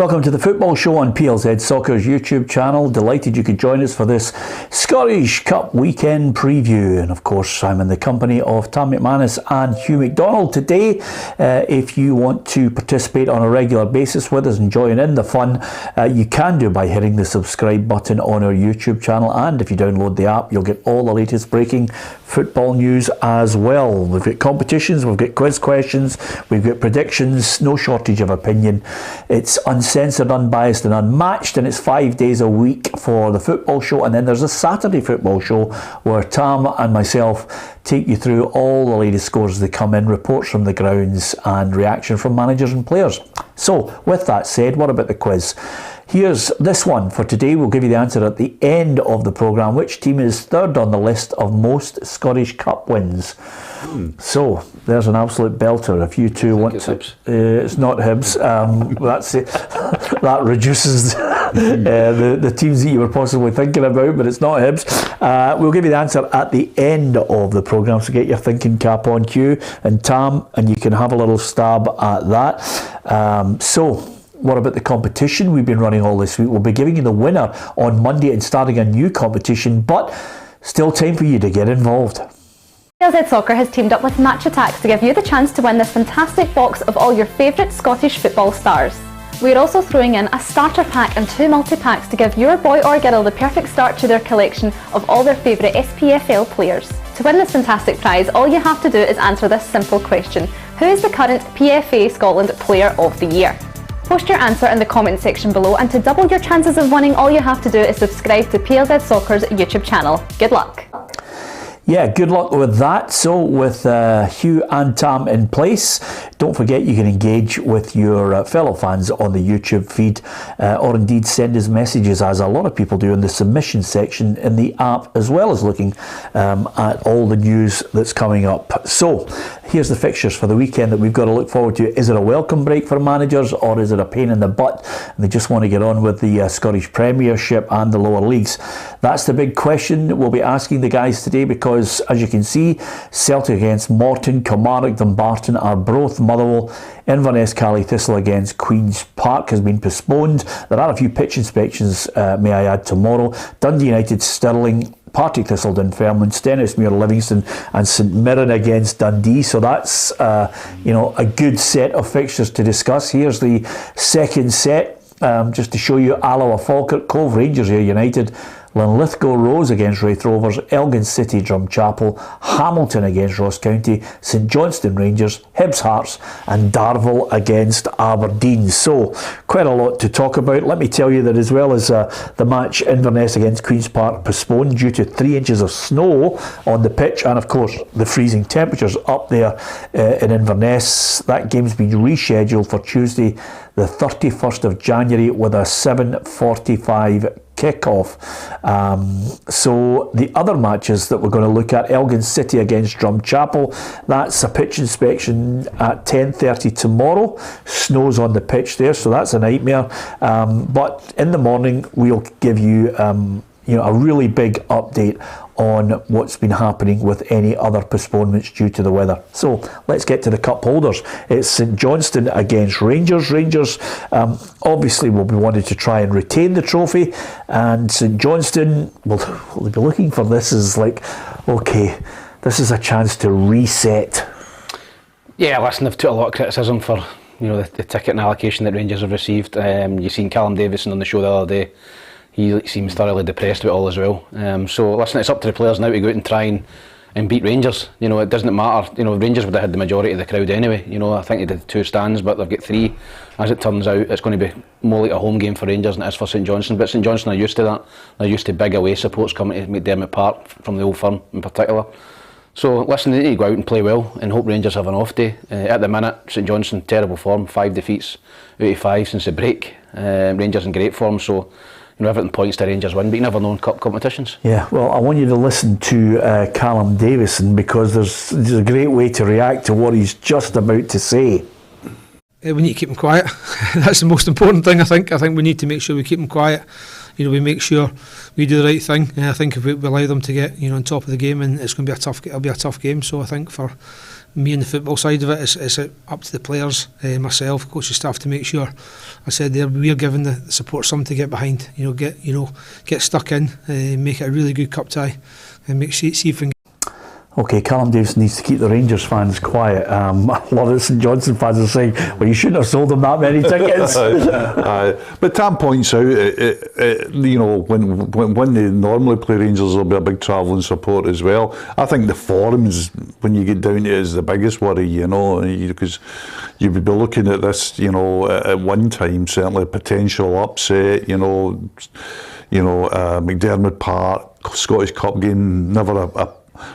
Welcome to the Football Show on PLZ Soccer's YouTube channel. Delighted you could join us for this Scottish Cup weekend preview. And of course, I'm in the company of Tam McManus and Hugh McDonald today. If you want to participate on a regular basis with us and join in the fun, you can do by hitting the subscribe button on our YouTube channel. And if you download the app, you'll get all the latest breaking football news as well. We've got competitions, we've got quiz questions, we've got predictions, no shortage of opinion. It's uncensored, unbiased and unmatched, and it's 5 days a week for the football show, and then there's a Saturday football show where Tam and myself take you through all the latest scores as they come in, reports from the grounds and reaction from managers and players. So with that said, what about the quiz? Here's this one for today. We'll give you the answer at the end of the programme. Which team is third on the list of most Scottish Cup wins? So there's an absolute belter. If you two want to, it's not Hibs. That's it. That reduces the teams that you were possibly thinking about, but it's not Hibs. We'll give you the answer at the end of the programme. So get your thinking cap on, Hugh and Tam, and you can have a little stab at that. So what about the competition we've been running all this week? We'll be giving you the winner on Monday and starting a new competition, but still time for you to get involved. PLZ Soccer has teamed up with Match Attacks to give you the chance to win this fantastic box of all your favourite Scottish football stars. We're also throwing in a starter pack and 2 multi-packs to give your boy or girl the perfect start to their collection of all their favourite SPFL players. To win this fantastic prize, all you have to do is answer this simple question: who is the current PFA Scotland Player of the Year? Post your answer in the comment section below, and to double your chances of winning, all you have to do is subscribe to PLZ Soccer's YouTube channel. Good luck. Yeah, good luck with that. So with Hugh and Tam in place, don't forget you can engage with your fellow fans on the YouTube feed, or indeed send us messages, as a lot of people do, in the submission section in the app, as well as looking at all the news that's coming up. So here's the fixtures for the weekend that we've got to look forward to. Is it a welcome break for managers, or is it a pain in the butt and they just want to get on with the Scottish Premiership and the lower leagues? That's the big question we'll be asking the guys today, because as you can see, Celtic against Morton, Kilmarnock, Dumbarton, Arbroath, Motherwell, Inverness, Cally Thistle against Queen's Park has been postponed. There are a few pitch inspections, may I add, tomorrow. Dundee United, Stirling, Partick Thistle, Dunfermline, Stenhousemuir, Livingston and St Mirren against Dundee. So that's a good set of fixtures to discuss. Here's the second set, just to show you: Alloa, Falkirk, Cove Rangers, United, Linlithgow Rose against Raith Rovers, Elgin City, Drumchapel, Hamilton against Ross County, St Johnstone Rangers, Hibs Hearts and Darvel against Aberdeen. So quite a lot to talk about. Let me tell you that as well as the match Inverness against Queen's Park postponed due to 3 inches of snow on the pitch, and of course the freezing temperatures up there in Inverness, that game's been rescheduled for Tuesday the 31st of January with a 7:45 kickoff. So the other matches that we're going to look at: Elgin City against Drumchapel, that's a pitch inspection at 10:30 tomorrow. Snow's on the pitch there, so that's a nightmare. But in the morning we'll give you a really big update on what's been happening with any other postponements due to the weather. So let's get to the cup holders. It's St Johnstone against Rangers. Rangers obviously will be wanting to try and retain the trophy, and St Johnstone will be looking for this as like, okay, this is a chance to reset. Yeah, listen, they've took a lot of criticism for the ticket and allocation that Rangers have received. You've seen Callum Davison on the show the other day. He seems thoroughly depressed with it all as well. So listen, it's up to the players now to go out and try and beat Rangers. It doesn't matter. Rangers would have had the majority of the crowd anyway. I think they did 2 stands, but they've got 3. As it turns out, it's going to be more like a home game for Rangers than it is for St Johnstone. But St Johnstone are used to that. They're used to big away supports coming to McDermott Park from the Old Firm in particular. So listen, they need to go out and play well and hope Rangers have an off day. At the minute, St Johnstone, terrible form, 5 defeats out of 5 since the break. Rangers in great form, so everything points to Rangers win, but you never know in cup competitions. Yeah, well, I want you to listen to Callum Davison, because there's a great way to react to what he's just about to say. We need to keep him quiet. That's the most important thing, I think. I think we need to make sure we keep him quiet. we make sure we do the right thing. And I think if we allow them to get on top of the game, and it'll be a tough game. So I think for me and the football side of it, it's up to the players, myself, coaching staff, to make sure, I said there, we're given the support some to get behind, get stuck in, make it a really good cup tie, and see if we can. Okay, Callum Davis needs to keep the Rangers fans quiet. A lot of St Johnstone fans are saying, well, you shouldn't have sold them that many tickets. But Tam points out, when they normally play Rangers, there'll be a big travelling support as well. I think the forums, when you get down to it, is the biggest worry, because you would be looking at this, at one time, certainly a potential upset, McDermott Park, Scottish Cup game, never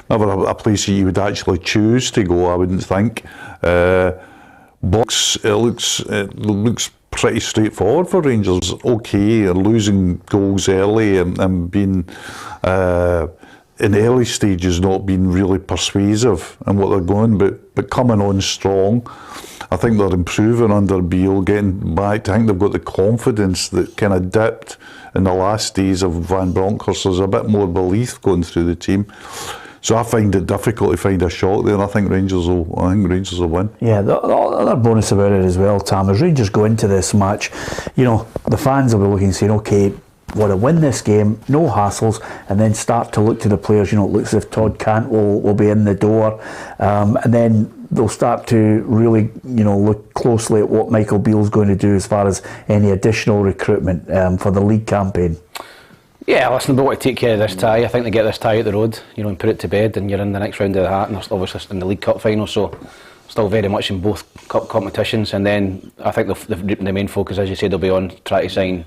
a place that you would actually choose to go, I wouldn't think. Box, it looks pretty straightforward for Rangers. Okay, losing goals early and being in the early stages not being really persuasive in what they're going, but coming on strong. I think they're improving under Beale, getting back. I think they've got the confidence that kind of dipped in the last days of Van Bronckhorst. There's a bit more belief going through the team. So I find it difficult to find a shock there, and I think Rangers will win. Yeah, the other bonus about it as well, Tam, is Rangers go into this match, the fans will be looking and saying, okay, want to win this game, no hassles, and then start to look to the players. It looks as if Todd Cant will be in the door, and then they'll start to really, look closely at what Michael Beale's going to do as far as any additional recruitment for the league campaign. Yeah, listen, they want to take care of this tie. I think they get this tie out the road, and put it to bed, and you're in the next round of the hat, and they're obviously in the League Cup final, so still very much in both cup competitions. And then I think the main focus, as you said, they'll be on trying to sign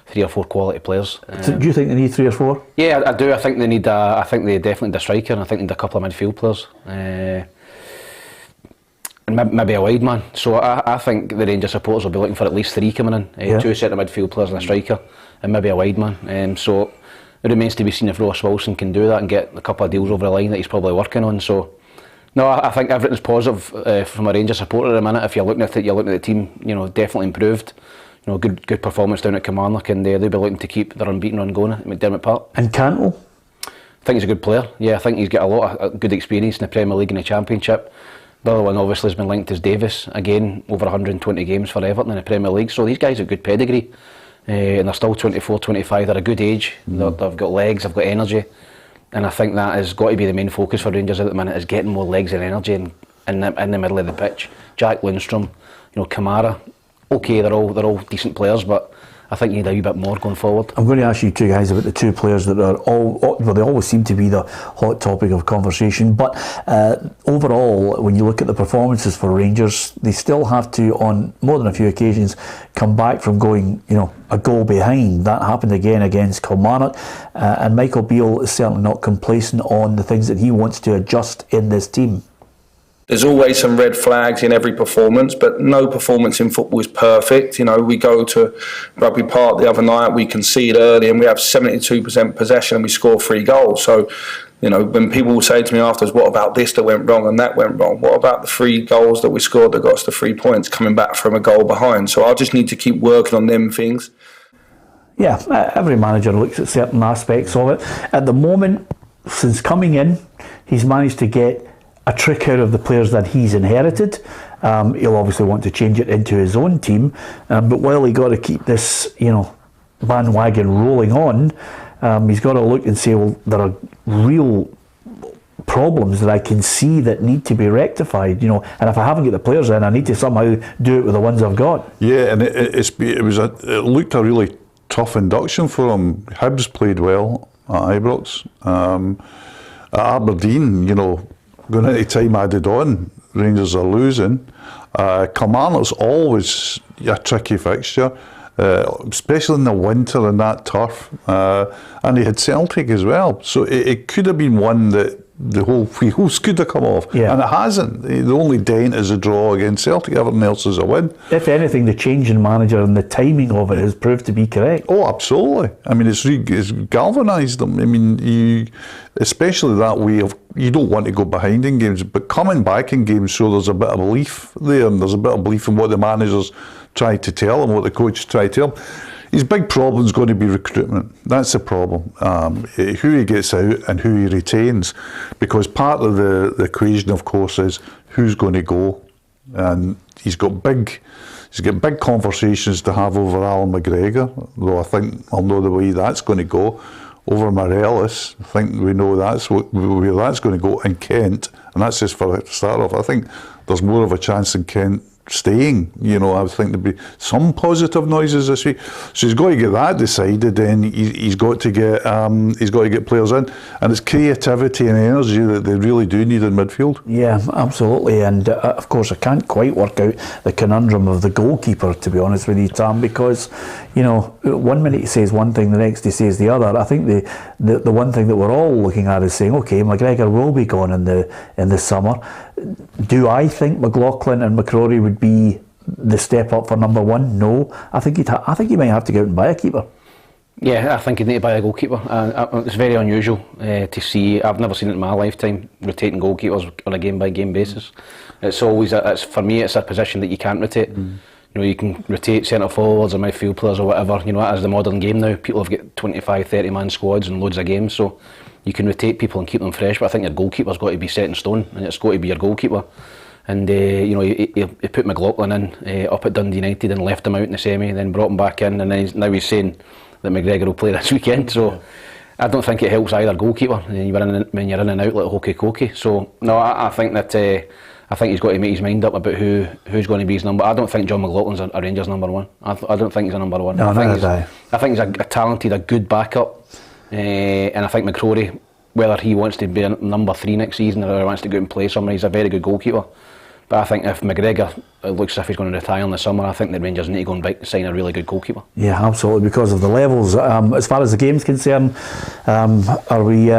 3 or 4 quality players. So do you think they need 3 or 4? Yeah, I do. I think they need. I think they definitely need a striker, and I think they need a couple of midfield players. And maybe a wide man. So I think the Rangers supporters will be looking for at least 3 coming in. 2 centre midfield players and a striker, and maybe a wide man. So it remains to be seen if Ross Wilson can do that and get a couple of deals over the line that he's probably working on. So no, I think everything's positive from a Rangers supporter at the minute. If you're looking at it, you're looking at the team, definitely improved. Good performance down at Kilmarnock, and they'll be looking to keep their unbeaten run going at McDermott Park. And Cantwell? I think he's a good player. Yeah, I think he's got a lot of good experience in the Premier League and the Championship. The other one obviously has been linked as Davis, again over 120 games for Everton in the Premier League. So these guys have good pedigree, and they're still 24, 25. They're a good age. They've got legs, they've got energy, and I think that has got to be the main focus for Rangers at the minute, is getting more legs and energy in the middle of the pitch. Jack Lundstrom, Kamara. Okay, they're all decent players, but I think you need a wee bit more going forward. I'm going to ask you two guys about the 2 players that are they always seem to be the hot topic of conversation, but overall, when you look at the performances for Rangers, they still have to, on more than a few occasions, come back from going, a goal behind. That happened again against Kilmarnock, and Michael Beale is certainly not complacent on the things that he wants to adjust in this team. There's always some red flags in every performance, but no performance in football is perfect. We go to Rugby Park the other night, we concede early and we have 72% possession and we score 3 goals. So, when people say to me afterwards, what about this that went wrong and that went wrong? What about the 3 goals that we scored that got us the 3 points coming back from a goal behind? So I just need to keep working on them things. Yeah, every manager looks at certain aspects of it. At the moment, since coming in, he's managed to get a trick out of the players that he's inherited. He'll obviously want to change it into his own team, but while he got to keep this, bandwagon rolling on, he's got to look and say, well, there are real problems that I can see that need to be rectified, and if I haven't got the players in, I need to somehow do it with the ones I've got. Yeah, and it looked a really tough induction for him. Hibs played well at Ibrox. At Aberdeen, going into time added on, Rangers are losing. Kilmarnock's always a tricky fixture, especially in the winter in that turf. And he had Celtic as well. So it could have been one that the whole wheels could have come off. Yeah. And it hasn't. The only dent is a draw against Celtic. Everything else is a win. If anything, the change in manager and the timing of it has proved to be correct. Oh, absolutely. I mean, it's galvanised them. I mean, especially that way of, you don't want to go behind in games, but coming back in games, so there's a bit of belief there, and there's a bit of belief in what the managers try to tell them, what the coach try to tell them. His big problem is going to be recruitment. That's the problem. Who he gets out and who he retains, because part of the equation, of course, is who's going to go. And he's got big conversations to have over Alan McGregor, though I think I'll know the way that's going to go. Over Morelos, I think we know where that's going to go, and Kent, and that's just for a start off. I think there's more of a chance in Kent staying. I think there'd be some positive noises this week. So he's got to get that decided. Then he's got to get players in, and it's creativity and energy that they really do need in midfield. Yeah, absolutely. And of course, I can't quite work out the conundrum of the goalkeeper, to be honest with you, Tam, because 1 minute he says one thing, the next he says the other. I think the one thing that we're all looking at is saying, okay, McGregor will be gone in the summer. Do I think McLaughlin and McCrory would be the step up for number one? No. I think he might have to go out and buy a keeper. Yeah, I think he'd need to buy a goalkeeper. It's very unusual to see. I've never seen it in my lifetime, rotating goalkeepers on a game-by-game basis. It's always, for me, it's a position that you can't rotate. You can rotate centre forwards or midfield players or whatever. As the modern game now, people have got 25, 30 man squads and loads of games, so you can rotate people and keep them fresh. But I think your goalkeeper's got to be set in stone, and it's got to be your goalkeeper. And he put McLaughlin in up at Dundee United and left him out in the semi, and then brought him back in, and then now he's saying that McGregor will play this weekend. So I don't think it helps either goalkeeper when you're in and out like hokey cokey. So no, I think that I think he's got to make his mind up about who's going to be his number. I don't think John McLaughlin's a Rangers number one. I don't think he's a number one. No, I think he's a talented, a good backup, and I think McCrory, whether he wants to be a number 3 next season or he wants to go and play somewhere, he's a very good goalkeeper. But I think if McGregor looks as if he's going to retire in the summer, I think the Rangers need to go and sign a really good goalkeeper. Yeah, absolutely, because of the levels. As far as the game's concerned, are we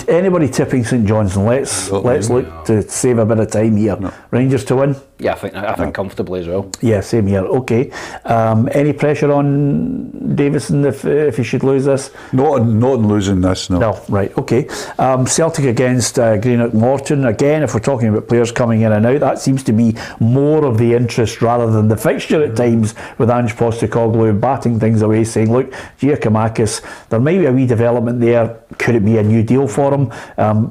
anybody tipping St Johnstone? Let's look to save a bit of time here. No. Rangers to win? Yeah, I think comfortably as well. Yeah, same here. Okay. Any pressure on Davison if he should lose this? Not losing this, no. No, right, okay. Celtic against Greenock Morton. Again, if we're talking about players coming in and out, that seems to be more of the interest rather than the fixture at times, with Ange Postecoglou batting things away, saying, look, Giacomakis, there might be a wee development there. Could it be a new deal for him?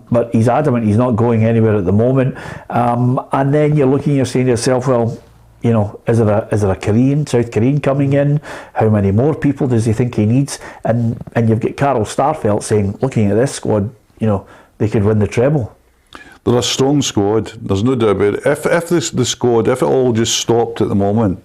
But he's adamant he's not going anywhere at the moment. And then you're saying to yourself, well, is there a South Korean coming in? How many more people does he think he needs? And you've got Carl Starfelt saying, looking at this squad, they could win the treble. They're a strong squad. There's no doubt about it. If it all just stopped at the moment,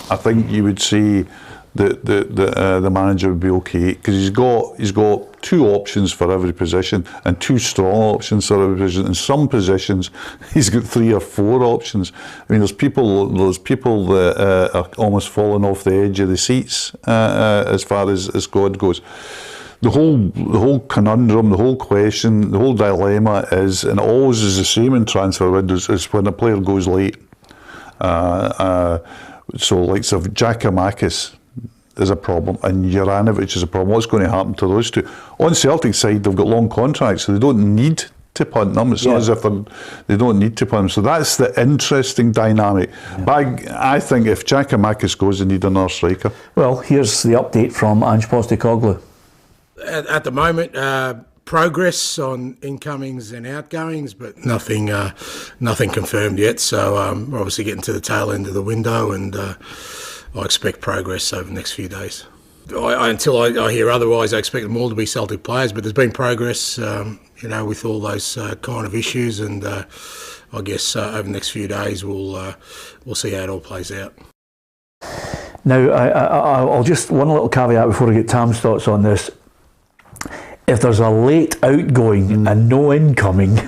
I think you would say that the manager would be okay, because he's got 2 options for every position and 2 strong options for every position. In some positions, he's got 3 or 4 options. I mean, there's people that are almost falling off the edge of the seats as far as squad goes. The whole conundrum, the whole question, the whole dilemma is, and it always is the same in transfer windows, is when a player goes late. So, like Giacomakis is a problem, and Juranovic is a problem. What's going to happen to those 2? On Celtic side, they've got long contracts, so they don't need to punt them. It's not as if they don't need to punt them. So that's the interesting dynamic. Yeah. But I think if Giacomakis goes, they need another striker. Well, here's the update from Ange Postecoglou. At the moment, progress on incomings and outgoings, but nothing confirmed yet. So we're obviously getting to the tail end of the window, and I expect progress over the next few days. Until I hear otherwise, I expect them all to be Celtic players, but there's been progress, with all those kind of issues, and I guess over the next few days we'll see how it all plays out. Now, I'll just, one little caveat before I get Tam's thoughts on this. If there's a late outgoing and no incoming,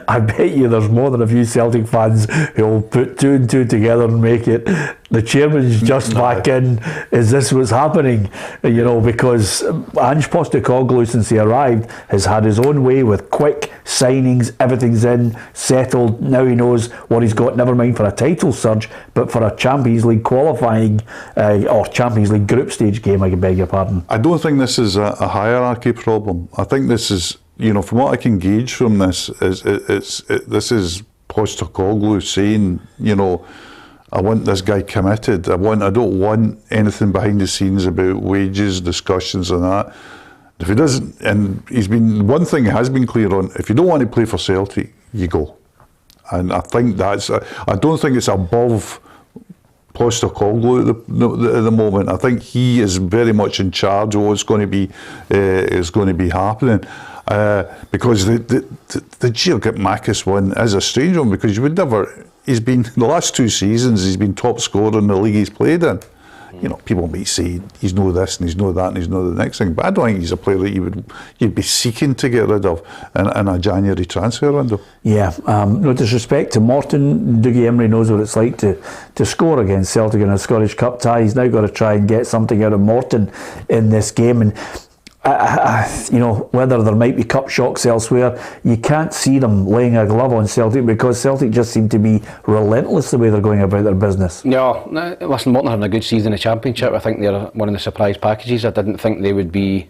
I bet you there's more than a few Celtic fans who'll put 2 and 2 together and make it. The chairman's just back in. Is this what's happening? Because Ange Postecoglou, since he arrived, has had his own way with quick signings. Everything's in, settled. Now he knows what he's got. Never mind for a title surge, but for a Champions League qualifying or Champions League group stage game, I beg your pardon. I don't think this is a hierarchy problem. I think this is, from what I can gauge from this, this is Postecoglou saying, I want this guy committed. I don't want anything behind the scenes about wages, discussions and that. If he doesn't, and one thing he has been clear on, if you don't want to play for Celtic, you go. And I think I don't think it's above Postecoglou at the moment. I think he is very much in charge of what's going to be happening. Because the Gio Gitmakis one is a strange one, because you would never. He's been the last 2 seasons. He's been top scorer in the league he's played in. You know, people might say he's no this and he's no that and he's no the next thing, but I don't think he's a player that you'd be seeking to get rid of in a January transfer window. Yeah, no disrespect to Morton, Dougie Emery knows what it's like to score against Celtic in a Scottish Cup tie. He's now got to try and get something out of Morton in this game, and you know, whether there might be cup shocks elsewhere, you can't see them laying a glove on Celtic, because Celtic just seem to be relentless the way they're going about their business. No, listen, Morton having a good season in the Championship. I think they're one of the surprise packages. I didn't think they would be,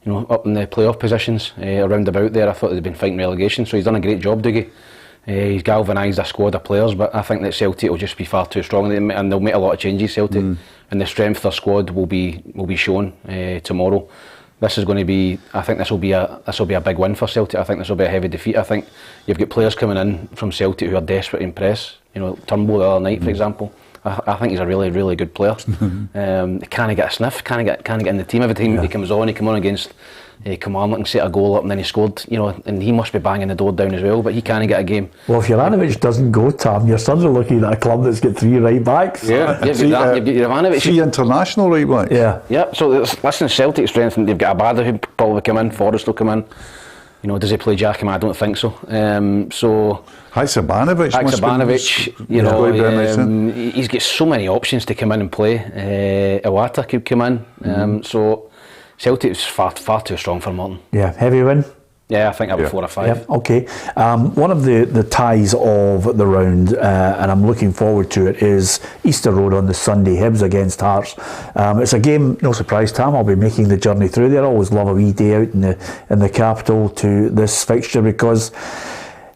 you know, up in the playoff positions around about there. I thought they'd been fighting relegation, so he's done a great job, Dougie. He's galvanised a squad of players, but I think that Celtic will just be far too strong, and they'll make a lot of changes, Celtic, and the strength of their squad will be shown tomorrow. This is going to be. I think this will be a big win for Celtic. I think this will be a heavy defeat. I think you've got players coming in from Celtic who are desperate to impress. You know, Turnbull the other night, for example. I think he's a really, really good player. Can't get a sniff. Can't get in the team. Every time he comes on, against Kilmarnock and set a goal up, and then he scored. You know, and he must be banging the door down as well. But he can't get a game. Well, if Juranovic doesn't go, Tam, your sons are looking at a club that's got 3 right backs. Yeah, you've got Juranovic. 3 international right backs. Yeah. So listen, Celtic strength, and they've got Abada who probably come in. Forrest will come in. You know, does he play Giacomo? I don't think so. Haksabanovic, you know, he's got so many options to come in and play. Iwata could come in. So Celtic's far too strong for Morton. Yeah, heavy win. Yeah, I think I'll be 4 or 5. Yeah, okay. One of the ties of the round, and I'm looking forward to it, is Easter Road on the Sunday, Hibs against Hearts. It's a game, no surprise, Tam, I'll be making the journey through there. I always love a wee day out in the capital to this fixture, because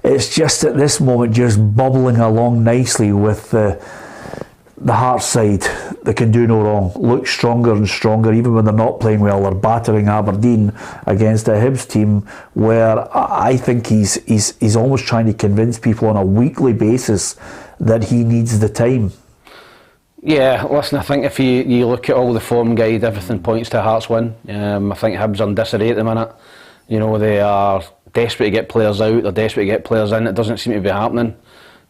it's just at this moment just bubbling along nicely with the Hearts side that can do no wrong, look stronger and stronger. Even when they're not playing well, they're battering Aberdeen against a Hibs team where I think he's almost trying to convince people on a weekly basis that he needs the time. Yeah, listen, I think if you look at all the form guide, everything points to a Hearts win. I think Hibs are in disarray at the minute. You know, they are desperate to get players out, they're desperate to get players in. It doesn't seem to be happening.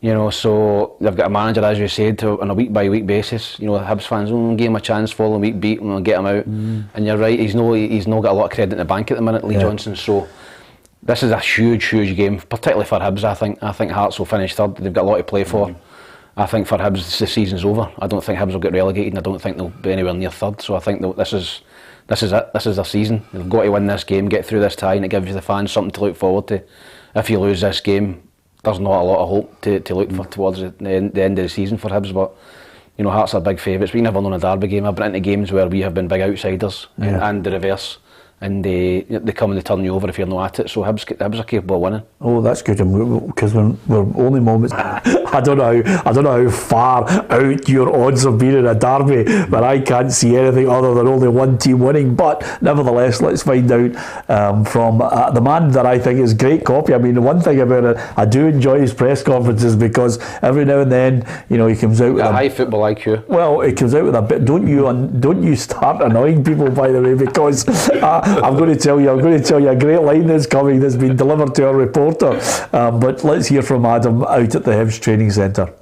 You know, so they've got a manager, as you said, on a week-by-week basis. You know, the Hibs fans will give him a chance, following week beat, and we'll get him out. And you're right, he's not got a lot of credit in the bank at the minute, Lee Johnson. So this is a huge game, particularly for Hibs. I think Hearts will finish third. They've got a lot to play for. I think for Hibs, the season's over. I don't think Hibs will get relegated, and I don't think they'll be anywhere near third. So I think this is it. This is their season. They've got to win this game, get through this tie, and it gives you the fans something to look forward to. If you lose this game, there's not a lot of hope to look for towards the end of the season for Hibs, but you know, Hearts are big favourites. We never known a derby game. I've been into games where we have been big outsiders and the reverse, and they come and they turn you over if you're not at it. So Hibs are capable of winning. Oh, that's good, because we're only moments. I don't know how far out your odds have been in a derby, but I can't see anything other than only one team winning. But nevertheless, let's find out from the man that I think is great copy. I mean, the one thing about it, I do enjoy his press conferences, because every now and then, you know, he comes out with a high football IQ. Well, he comes out with a bit. Don't you start annoying people, by the way, because I'm going to tell you a great line that's coming, that's been delivered to our reporter. But let's hear from Adam out at the Hibs training centre.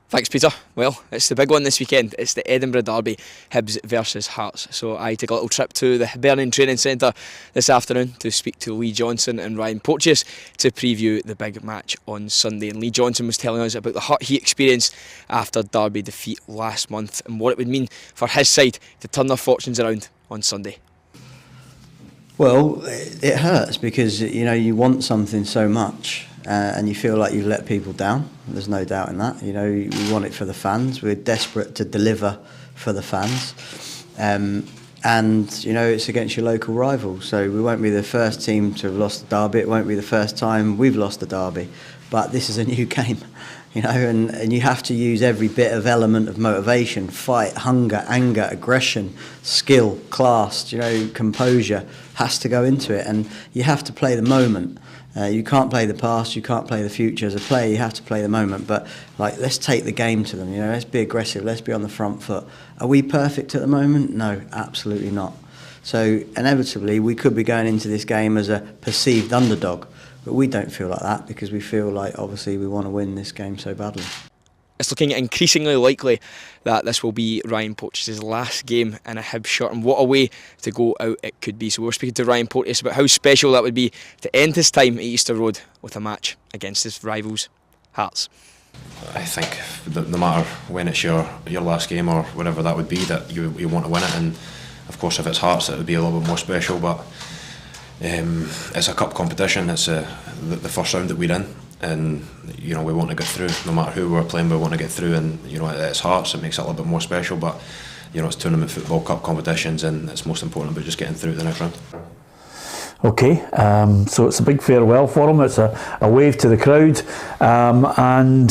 Thanks, Peter. Well, it's the big one this weekend. It's the Edinburgh derby, Hibs versus Hearts. So I take a little trip to the Hibernian Training Centre this afternoon to speak to Lee Johnson and Ryan Porteous to preview the big match on Sunday. And Lee Johnson was telling us about the hut he experienced after derby defeat last month and what it would mean for his side to turn their fortunes around on Sunday. Well, it hurts because, you know, you want something so much and you feel like you've let people down. There's no doubt in that. You know, we want it for the fans. We're desperate to deliver for the fans. And, you know, it's against your local rival. So we won't be the first team to have lost the derby. It won't be the first time we've lost the derby. but this is a new game, you know, and you have to use every bit of element of motivation, fight, hunger, anger, aggression, skill, class, you know, composure has to go into it, and you have to play the moment. You can't play the past, you can't play the future. As a player, you have to play the moment. But like, let's take the game to them. You know, let's be aggressive. Let's be on the front foot. Are we perfect at the moment? No, absolutely not. So inevitably, we could be going into this game as a perceived underdog, but we don't feel like that because we feel like obviously we want to win this game so badly. It's looking increasingly likely that this will be Ryan Porteous' last game in a Hibs shirt, and what a way to go out it could be. So we're speaking to Ryan Porteous about how special that would be to end his time at Easter Road with a match against his rivals, Hearts. I think no matter when it's your last game or whatever that would be, that you want to win it, and of course if it's Hearts it would be a little bit more special, but it's a cup competition, it's the first round that we're in, and you know we want to get through. No matter who we're playing, we want to get through, and you know it's Hearts, it makes it a little bit more special, but you know it's tournament football, cup competitions, and it's most important about just getting through the next round. Okay, so it's a big farewell for him. It's a wave to the crowd, and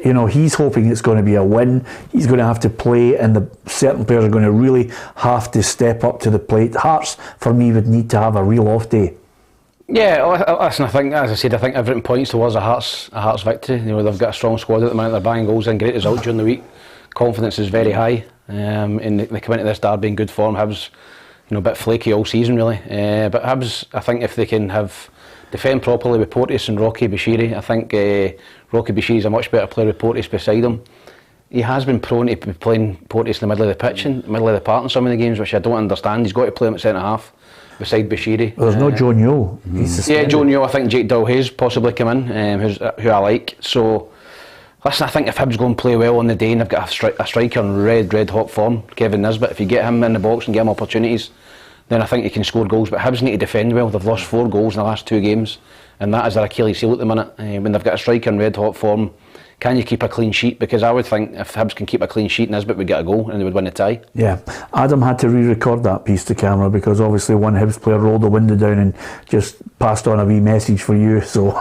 you know he's hoping it's going to be a win. He's going to have to play, and certain players are going to really have to step up to the plate. Hearts, for me, would need to have a real off day. Yeah, listen, I think, as I said, I think everything points towards a Hearts victory. You know, they've got a strong squad at the moment. They're buying goals in, great result during the week. Confidence is very high, and they come into this derby in good form. Hibs, you know, a bit flaky all season really, but Hibs, I think if they can defend properly with Porteous and Rocky Bashiri, I think Rocky Bashiri is a much better player with Porteous beside him. He has been prone to be playing Porteous in the middle of the pitch, in the middle of the park in some of the games, which I don't understand. He's got to play him at centre half beside Bashiri. Well, there's no Joe Newell. Yeah, Joe Newell. I think Jake Dalhay's possibly come in, who I like. So listen, I think if Hibs go and play well on the day and they've got a striker in red hot form, Kevin Nisbet, if you get him in the box and get him opportunities, then I think he can score goals. But Hibs need to defend well. They've lost 4 goals in the last 2 games, and that is their Achilles heel at the minute. When they've got a striker in red hot form, can you keep a clean sheet? Because I would think if Hibs can keep a clean sheet, Nisbet would get a goal and they would win the tie. Yeah, Adam had to re-record that piece to camera because obviously one Hibs player rolled the window down and just passed on a wee message for you. So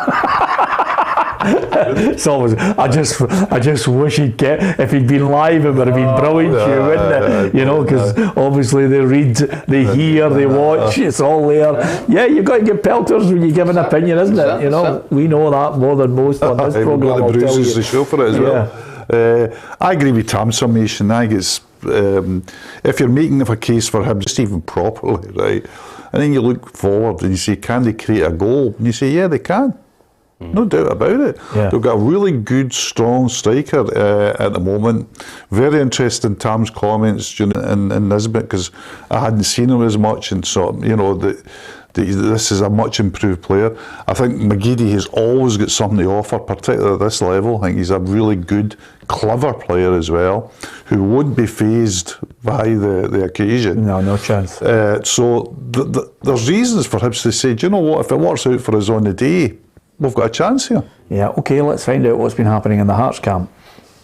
it's always, I just wish he'd if he'd been live, it would have been brilliant to you, wouldn't it? You know, because obviously they read, they hear, they watch, it's all there. Yeah, you've got to give pelters when you give an opinion, isn't it? You know, we know that more than most on this programme. We've got the bruises to show for it as well. I agree with Tam's summation. I think it's, if you're making a case for him, just even properly, right, and then you look forward and you say, can they create a goal? And you say, yeah, they can. No doubt about it. Yeah. They've got a really good, strong striker at the moment. Very interested in Tam's comments in Nisbet, because I hadn't seen him as much, and so you know this is a much improved player. I think McGeady has always got something to offer, particularly at this level. I think he's a really good, clever player as well, who won't be fazed by the occasion. No chance. So there's reasons for Hibs to say, do you know what, if it works out for us on the day, we've got a chance here. Yeah, okay, let's find out what's been happening in the Hearts camp.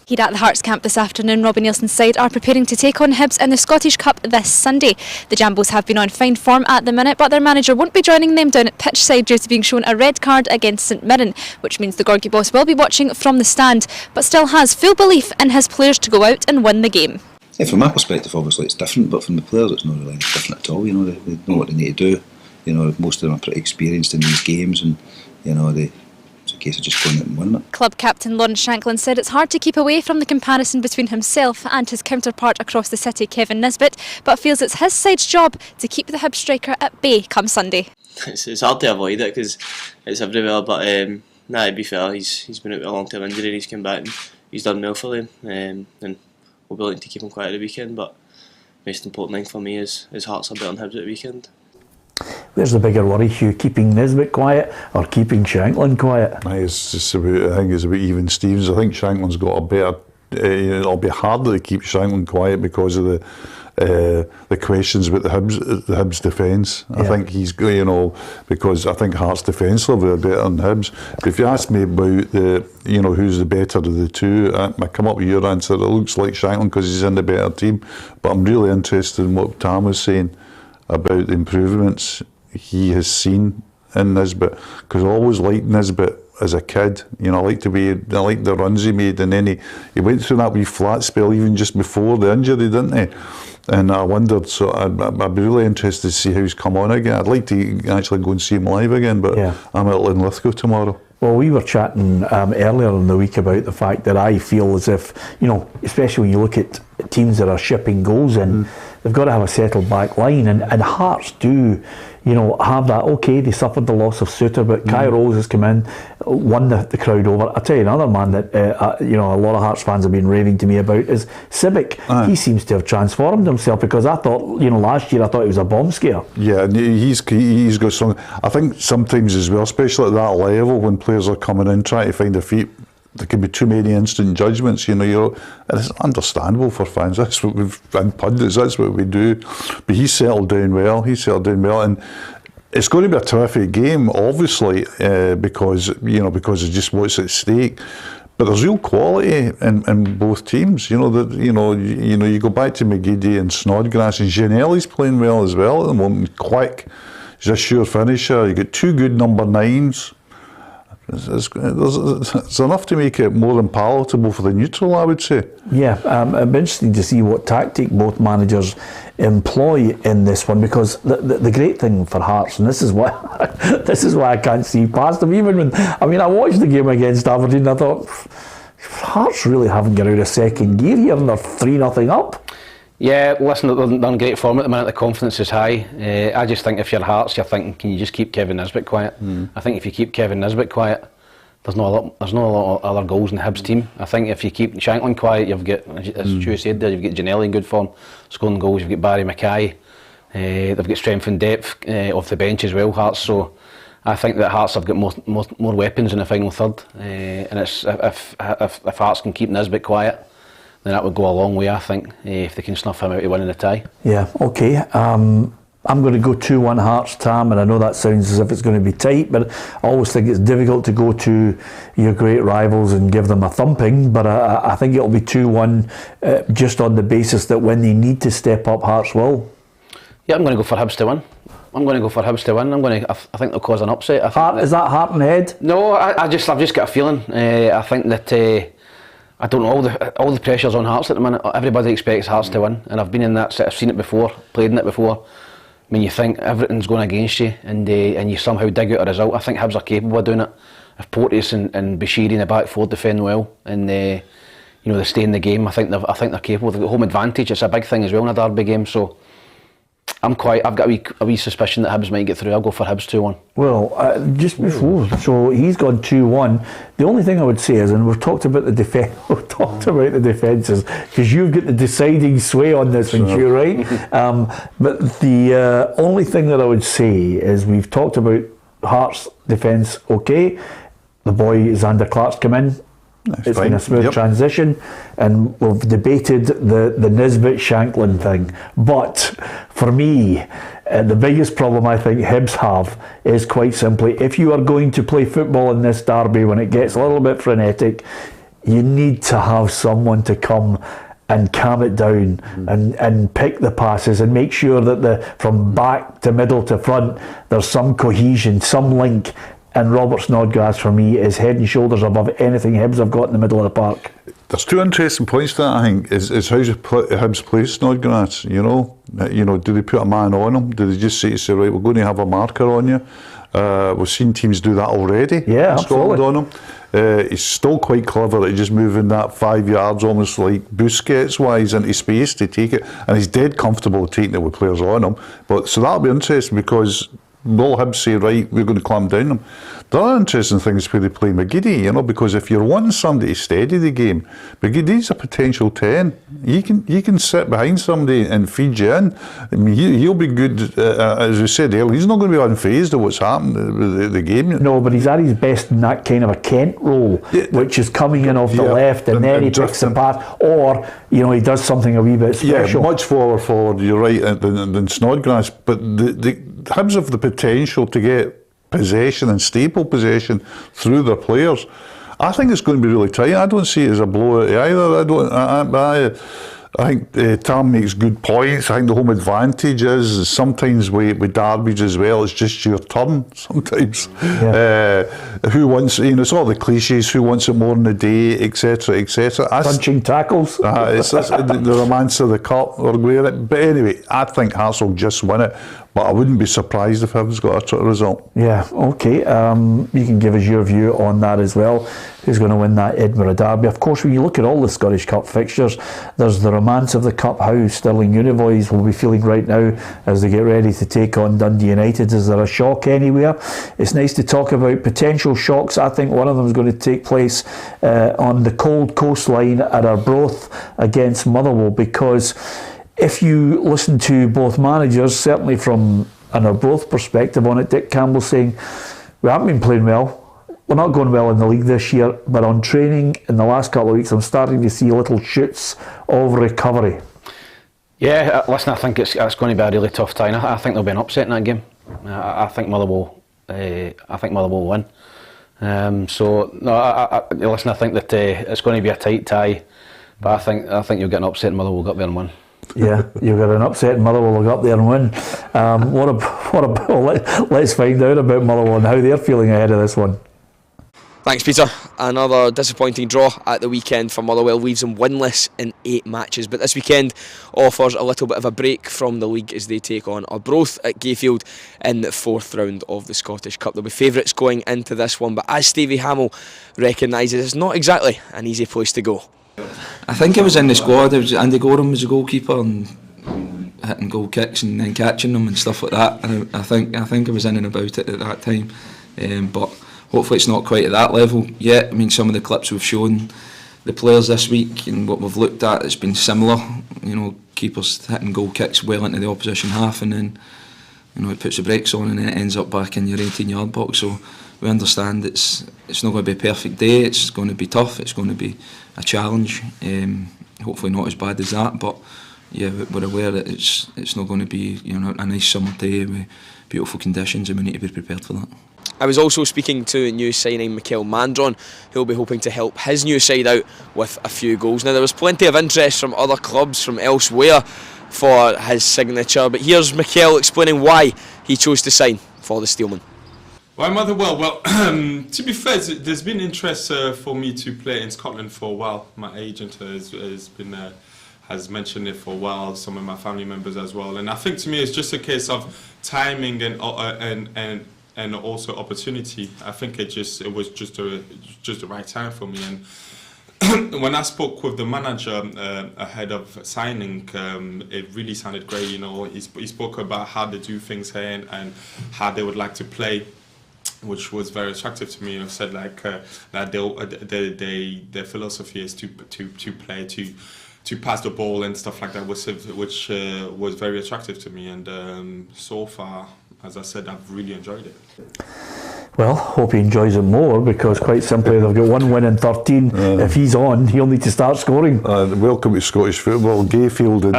Here at the Hearts camp this afternoon, Robbie Nielsen's side are preparing to take on Hibs in the Scottish Cup this Sunday. The Jambos have been on fine form at the minute, but their manager won't be joining them down at pitch side due to being shown a red card against St Mirren, which means the Gorgie boss will be watching from the stand, but still has full belief in his players to go out and win the game. Yeah, from my perspective, obviously it's different, but from the players it's not really different at all. You know, they know what they need to do. You know, most of them are pretty experienced in these games, and you know it's a case of just going out and winning it. Club captain Lawrence Shanklin said it's hard to keep away from the comparison between himself and his counterpart across the city, Kevin Nisbet, but feels it's his side's job to keep the Hibs striker at bay come Sunday. It's hard to avoid it because it's everywhere, but to be fair, he's been out with a long-term injury and he's come back and he's done well for them, and we'll be looking to keep him quiet at the weekend, but most important thing for me is Hearts are better than Hibs at the weekend. Where's the bigger worry, Hugh? Keeping Nisbet quiet or keeping Shanklin quiet? I think it's about even Stevens. I think Shanklin's got a better. It'll be harder to keep Shanklin quiet because of the questions about the Hibs defence. I think he's, because I think Hearts defence will be better than Hibs. But if you ask me about who's the better of the two, I come up with your answer. It looks like Shanklin because he's in the better team. But I'm really interested in what Tam was saying about the improvements he has seen in Nisbet, because I always liked Nisbet as a kid. You know, I like the runs he made, and then he went through that wee flat spell even just before the injury, didn't he? And I wondered, so I'd be really interested to see how he's come on again. I'd like to actually go and see him live again, but I'm at Linlithgow tomorrow. Well, we were chatting earlier in the week about the fact that I feel as if, you know, especially when you look at teams that are shipping goals in, they've got to have a settled back line, and Hearts do, you know, have that. Okay, they suffered the loss of Suter, but Kai Rose has come in, won the crowd over. I'll tell you another man that, you know, a lot of Hearts fans have been raving to me about is Civic. He seems to have transformed himself, because I thought, you know, last year I thought he was a bomb scare. Yeah, and he's got some. I think sometimes as well, especially at that level, when players are coming in trying to find their feet, there can be too many instant judgments, you know. And it's understandable for fans. That's what and pundits. That's what we do. But he's settled down well. And it's going to be a terrific game, obviously, because of just what's at stake. But there's real quality in both teams. You know you go back to McGeady and Snodgrass, and Gianelli's playing well as well at the moment. Quick, he's a sure finisher. You get two good number 9s. There's enough to make it more than palatable for the neutral, I would say. Yeah, it'd be interesting to see what tactic both managers employ in this one, because the great thing for Hearts, and this is why I can't see past them, even when I watched the game against Aberdeen, I thought Hearts really haven't got out of second gear here, and they're 3-0 up. Yeah, listen, they're in great form at the minute. The confidence is high. I just think if you're Hearts, you're thinking, can you just keep Kevin Nisbet quiet? I think if you keep Kevin Nisbet quiet, there's not a lot of other goals in the Hibs team. I think if you keep Shankland quiet, you've got, as Stu said there, you've got Gianelli in good form, scoring goals. You've got Barry Mackay. They've got strength and depth off the bench as well, Hearts. So I think that Hearts have got more weapons in the final third. And it's if Hearts can keep Nisbet quiet, then that would go a long way, I think, if they can snuff him out to winning the tie. Yeah, okay. I'm going to go 2-1 Hearts, Tam, and I know that sounds as if it's going to be tight, but I always think it's difficult to go to your great rivals and give them a thumping, but I think it'll be 2-1 just on the basis that when they need to step up, Hearts will. Yeah, I'm going to go for Hibs to win. I think they'll cause an upset. Is that heart and head? No, I've just got a feeling. I think that I don't know, all the pressure's on Hearts at the minute. Everybody expects Hearts to win, and I've been in that set. I've seen it before, played in it before. When you think everything's going against you, and you somehow dig out a result, I think Hibs are capable of doing it. If Porteous and Bashiri in the back four defend well, and they stay in the game, I think they're capable. They've got home advantage. It's a big thing as well in a derby game. So I've got a wee suspicion that Hibs might get through. I'll go for Hibs 2-1. Well, just before, so he's gone 2-1. The only thing I would say is, and we've talked about the defences, because you've got the deciding sway on this one, Hugh, right? But the only thing that I would say is, we've talked about Hearts defence. Okay, the boy Xander Clark's come in. It's been a smooth transition, and we've debated the Nisbet Shankland thing. But for me, the biggest problem I think Hibs have is quite simply, if you are going to play football in this derby when it gets a little bit frenetic, you need to have someone to come and calm it down and pick the passes and make sure that from back to middle to front there's some cohesion, some link. And Robert Snodgrass, for me, is head and shoulders above anything Hibs have got in the middle of the park. There's two interesting points to that, I think, is how Hibs play Snodgrass, you know, do they put a man on him? Do they just say, right, we're going to have a marker on you? We've seen teams do that already. Yeah, absolutely. On him. He's still quite clever at just moving that 5 yards, almost like Busquets-wise, into space to take it. And he's dead comfortable taking it with players on him. So that'll be interesting, because will Hibs say, right, we're going to clamp down them? The other interesting thing is where they play McGeady, because if you're wanting somebody to steady the game, McGeady's a potential 10. You can sit behind somebody and feed you in. I mean, he'll be good, as we said earlier, he's not going to be unfazed of what's happened with the game. No, but he's at his best in that kind of a Kent role, which is coming in off the left, and then he picks the pass, or he does something a wee bit special. Yeah, much forward, you're right, than Snodgrass, but the Hibs have the potential to get possession and stable possession through their players. I think it's going to be really tight. I don't see it as a blowout either. I think Tam makes good points. I think the home advantage is sometimes with derbies as well, it's just your turn sometimes. Who wants, it's all the cliches, who wants it more in the day, etc., etc. Punching tackles. It's the romance of the cup or where it. But anyway, I think Hearts will just win it. But I wouldn't be surprised if Hibs got a result. Yeah, okay. You can give us your view on that as well. Who's going to win that Edinburgh Derby? Of course, when you look at all the Scottish Cup fixtures, there's the romance of the Cup, how Stirling Univoice will be feeling right now as they get ready to take on Dundee United. Is there a shock anywhere? It's nice to talk about potential shocks. I think one of them is going to take place on the cold coastline at Arbroath against Motherwell, because if you listen to both managers, certainly from an Arbroath perspective on it, Dick Campbell saying, we haven't been playing well. We're not going well in the league this year, but on training in the last couple of weeks, I'm starting to see little shoots of recovery. Yeah, listen, I think it's going to be a really tough time. I think there'll be an upset in that game. I think Motherwell will win. Listen, I think that it's going to be a tight tie, but I think you'll get an upset and Motherwell will go up there and win. Yeah, you've got an upset and Motherwell will go up there and win. Let's find out about Motherwell and how they're feeling ahead of this one. Thanks, Peter. Another disappointing draw at the weekend for Motherwell leaves them winless in 8 matches, but this weekend offers a little bit of a break from the league as they take on Arbroath at Gayfield in the 4th round of the Scottish Cup. They'll be favourites going into this one, but as Stevie Hamill recognises, it's not exactly an easy place to go. I think I was in the squad. Andy Gorham was the goalkeeper and hitting goal kicks and then catching them and stuff like that. And I think I was in and about it at that time, but hopefully it's not quite at that level yet. I mean, some of the clips we've shown the players this week and what we've looked at, it's been similar. Keepers hitting goal kicks well into the opposition half, and then it puts the brakes on and then it ends up back in your 18-yard box. So we understand it's not going to be a perfect day. It's going to be tough. It's going to be a challenge. Hopefully not as bad as that, but yeah, we're aware that it's not going to be a nice summer day with beautiful conditions, and we need to be prepared for that. I was also speaking to new signing Mikel Mandron, who'll be hoping to help his new side out with a few goals. Now, there was plenty of interest from other clubs from elsewhere for his signature, but here's Mikel explaining why he chose to sign for the Steelmen. Why Motherwell? Well, to be fair, there's been interest for me to play in Scotland for a while. My agent has mentioned it for a while, some of my family members as well, and I think to me it's just a case of timing and also opportunity. I think it was just the right time for me. And when I spoke with the manager ahead of signing, it really sounded great. He spoke about how they do things here and how they would like to play, which was very attractive to me. I've said that their philosophy is to play, to pass the ball and stuff like that, which was very attractive to me. And so far, as I said, I've really enjoyed it. Well, hope he enjoys it more, because quite simply they've got 1 win in 13. If he's on, he'll need to start scoring. Welcome to Scottish football, Gayfield in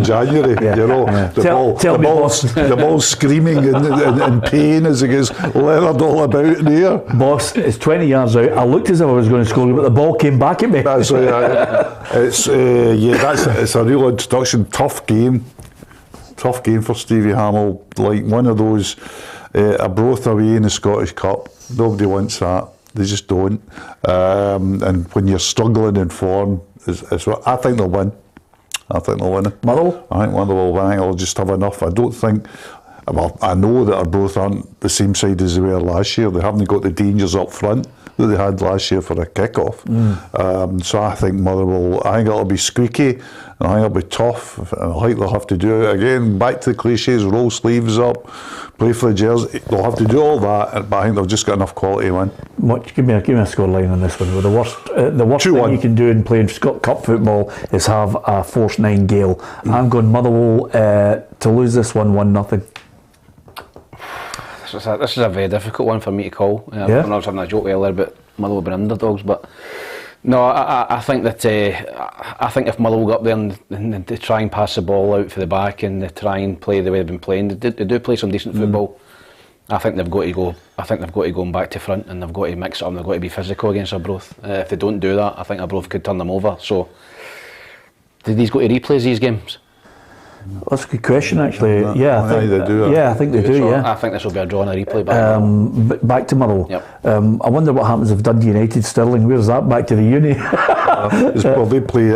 January. The ball's screaming in pain as it gets leathered all about in the air. Boss, it's 20 yards out. I looked as if I was going to score, but the ball came back at me. That's right. It's a real introduction. Tough game for Stevie Hamill. Like one of those. Arbroath away in the Scottish Cup, nobody wants that. They just don't. And when you're struggling in form, I think they'll win. I think they'll win it. Motherwell? I think Motherwell will win. I think they'll just have enough. I don't think. Well, I know that Arbroath aren't the same side as they were last year. They haven't got the dangers up front that they had last year for a kick-off. So I think Motherwell, I think it'll be squeaky, and I think it'll be tough. I think they'll have to do it again, back to the cliches, roll sleeves up, play for the jersey. They'll have to do all that, but I think they've just got enough quality to win. Give me a scoreline on this one. The worst thing you can do in playing Cup football is have a forced 9 gale. I'm going Motherwell to lose this one 1-0. This is a very difficult one for me to call. I was having a joke earlier about Motherwell being underdogs, but no, I think that if Motherwell go up there and they try and pass the ball out for the back and they try and play the way they've been playing, they do play some decent football. I think they've got to go. I think they've got to go back to front, and they've got to mix it up. They've got to be physical against Arbroath. If they don't do that, I think Arbroath could turn them over. So Did these go to replays, these games? That's a good question, actually. Yeah, I think they do. Yeah, I think they do. Yeah, I think this will be a draw and a replay back. Back tomorrow. Yep. I wonder what happens if Dundee United Stirling. Where's that? Back to the uni. Well, they play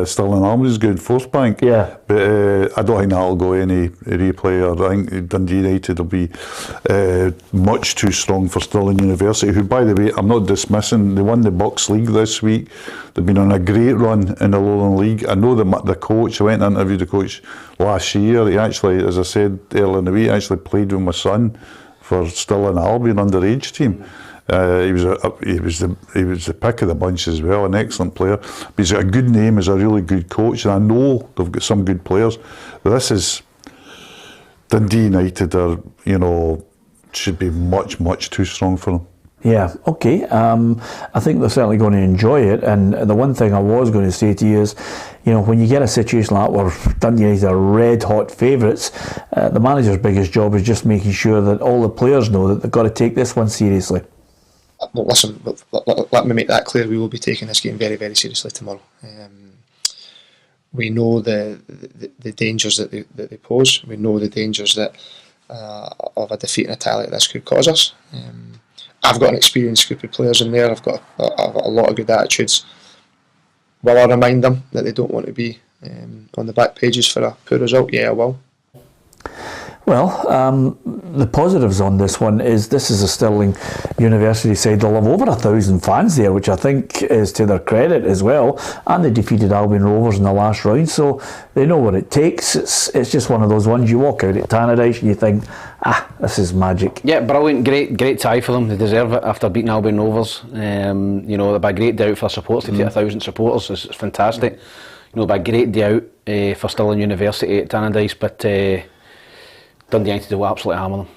Stirling Almond's good Forth Bank. Yeah, but I don't think that'll go any replay. I think Dundee United will be much too strong for Stirling University, who, by the way, I'm not dismissing. They won the Bucks League this week. They've been on a great run in the Lowland League. I know the coach. I went and interviewed the coach last year. He actually, as I said earlier in the week, actually played with my son for Stirling Albion underage team. He was the pick of the bunch as well, an excellent player. But he's got a good name, he's a really good coach, and I know they've got some good players. But this is Dundee United are, should be much too strong for them. Yeah, okay. I think they're certainly going to enjoy it. And the one thing I was going to say to you is, when you get a situation like that where Dundee United are red hot favourites, the manager's biggest job is just making sure that all the players know that they've got to take this one seriously. Well, listen, let me make that clear. We will be taking this game very, very seriously tomorrow. We know the dangers that they pose. We know the dangers that of a defeat in a tie like this could cause us. I've got an experienced group of players in there. I've got a lot of good attitudes. Will I remind them that they don't want to be on the back pages for a poor result? Yeah, I will. Well, the positives on this one is this is a Stirling University side. They'll have over 1,000 fans there, which I think is to their credit as well. And they defeated Albion Rovers in the last round, so they know what it takes. It's just one of those ones you walk out at Tannadice and you think, this is magic. Yeah, brilliant, great tie for them. They deserve it after beating Albion Rovers. They'll be a great day out for supporters to take 1,000 supporters. It's fantastic. It'll be a great day out for Stirling University at Tannadice, but Dundee United will absolutely hammer them.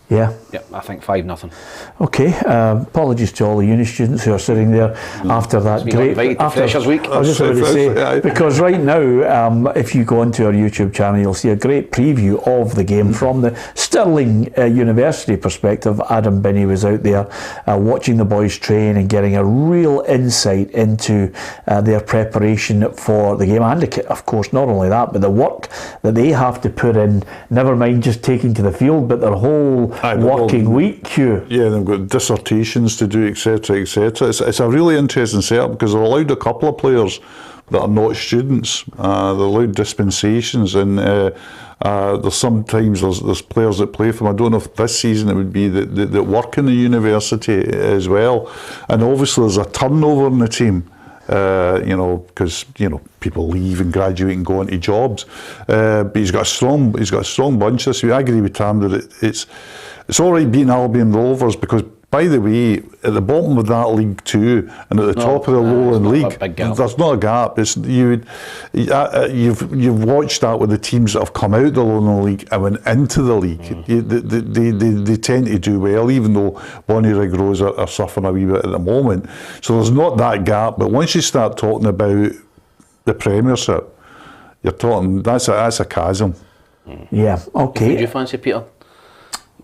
Yeah. Yep, I think 5-0. Okay. Apologies to all the uni students who are sitting there after that great Freshers Week. I was just about to say, because right now, if you go onto our YouTube channel, you'll see a great preview of the game from the Stirling University perspective. Adam Binney was out there watching the boys train and getting a real insight into their preparation for the game, and of course not only that, but the work that they have to put in, never mind just taking to the field, but their whole working week, Hugh. Yeah, they've got dissertations to do, etc, etc. It's a really interesting setup because they're allowed a couple of players that are not students. They're allowed dispensations, and there's sometimes there's players that play for them. I don't know if this season it would be that work in the university as well. And obviously there's a turnover in the team. Because people leave and graduate and go into jobs. But he's got a strong bunch this week. I agree with Tam that it's all right beating Albion Rovers, because, by the way, at the bottom of that League 2 and at the top of the Lowland League, there's not a gap. You've watched that with the teams that have come out of the Lowland League and went into the league. They tend to do well, even though Bonnyrigg Rose are suffering a wee bit at the moment. So there's not that gap. But once you start talking about the Premiership, you're talking that's a chasm. Yeah. Okay. Who do you fancy, Peter?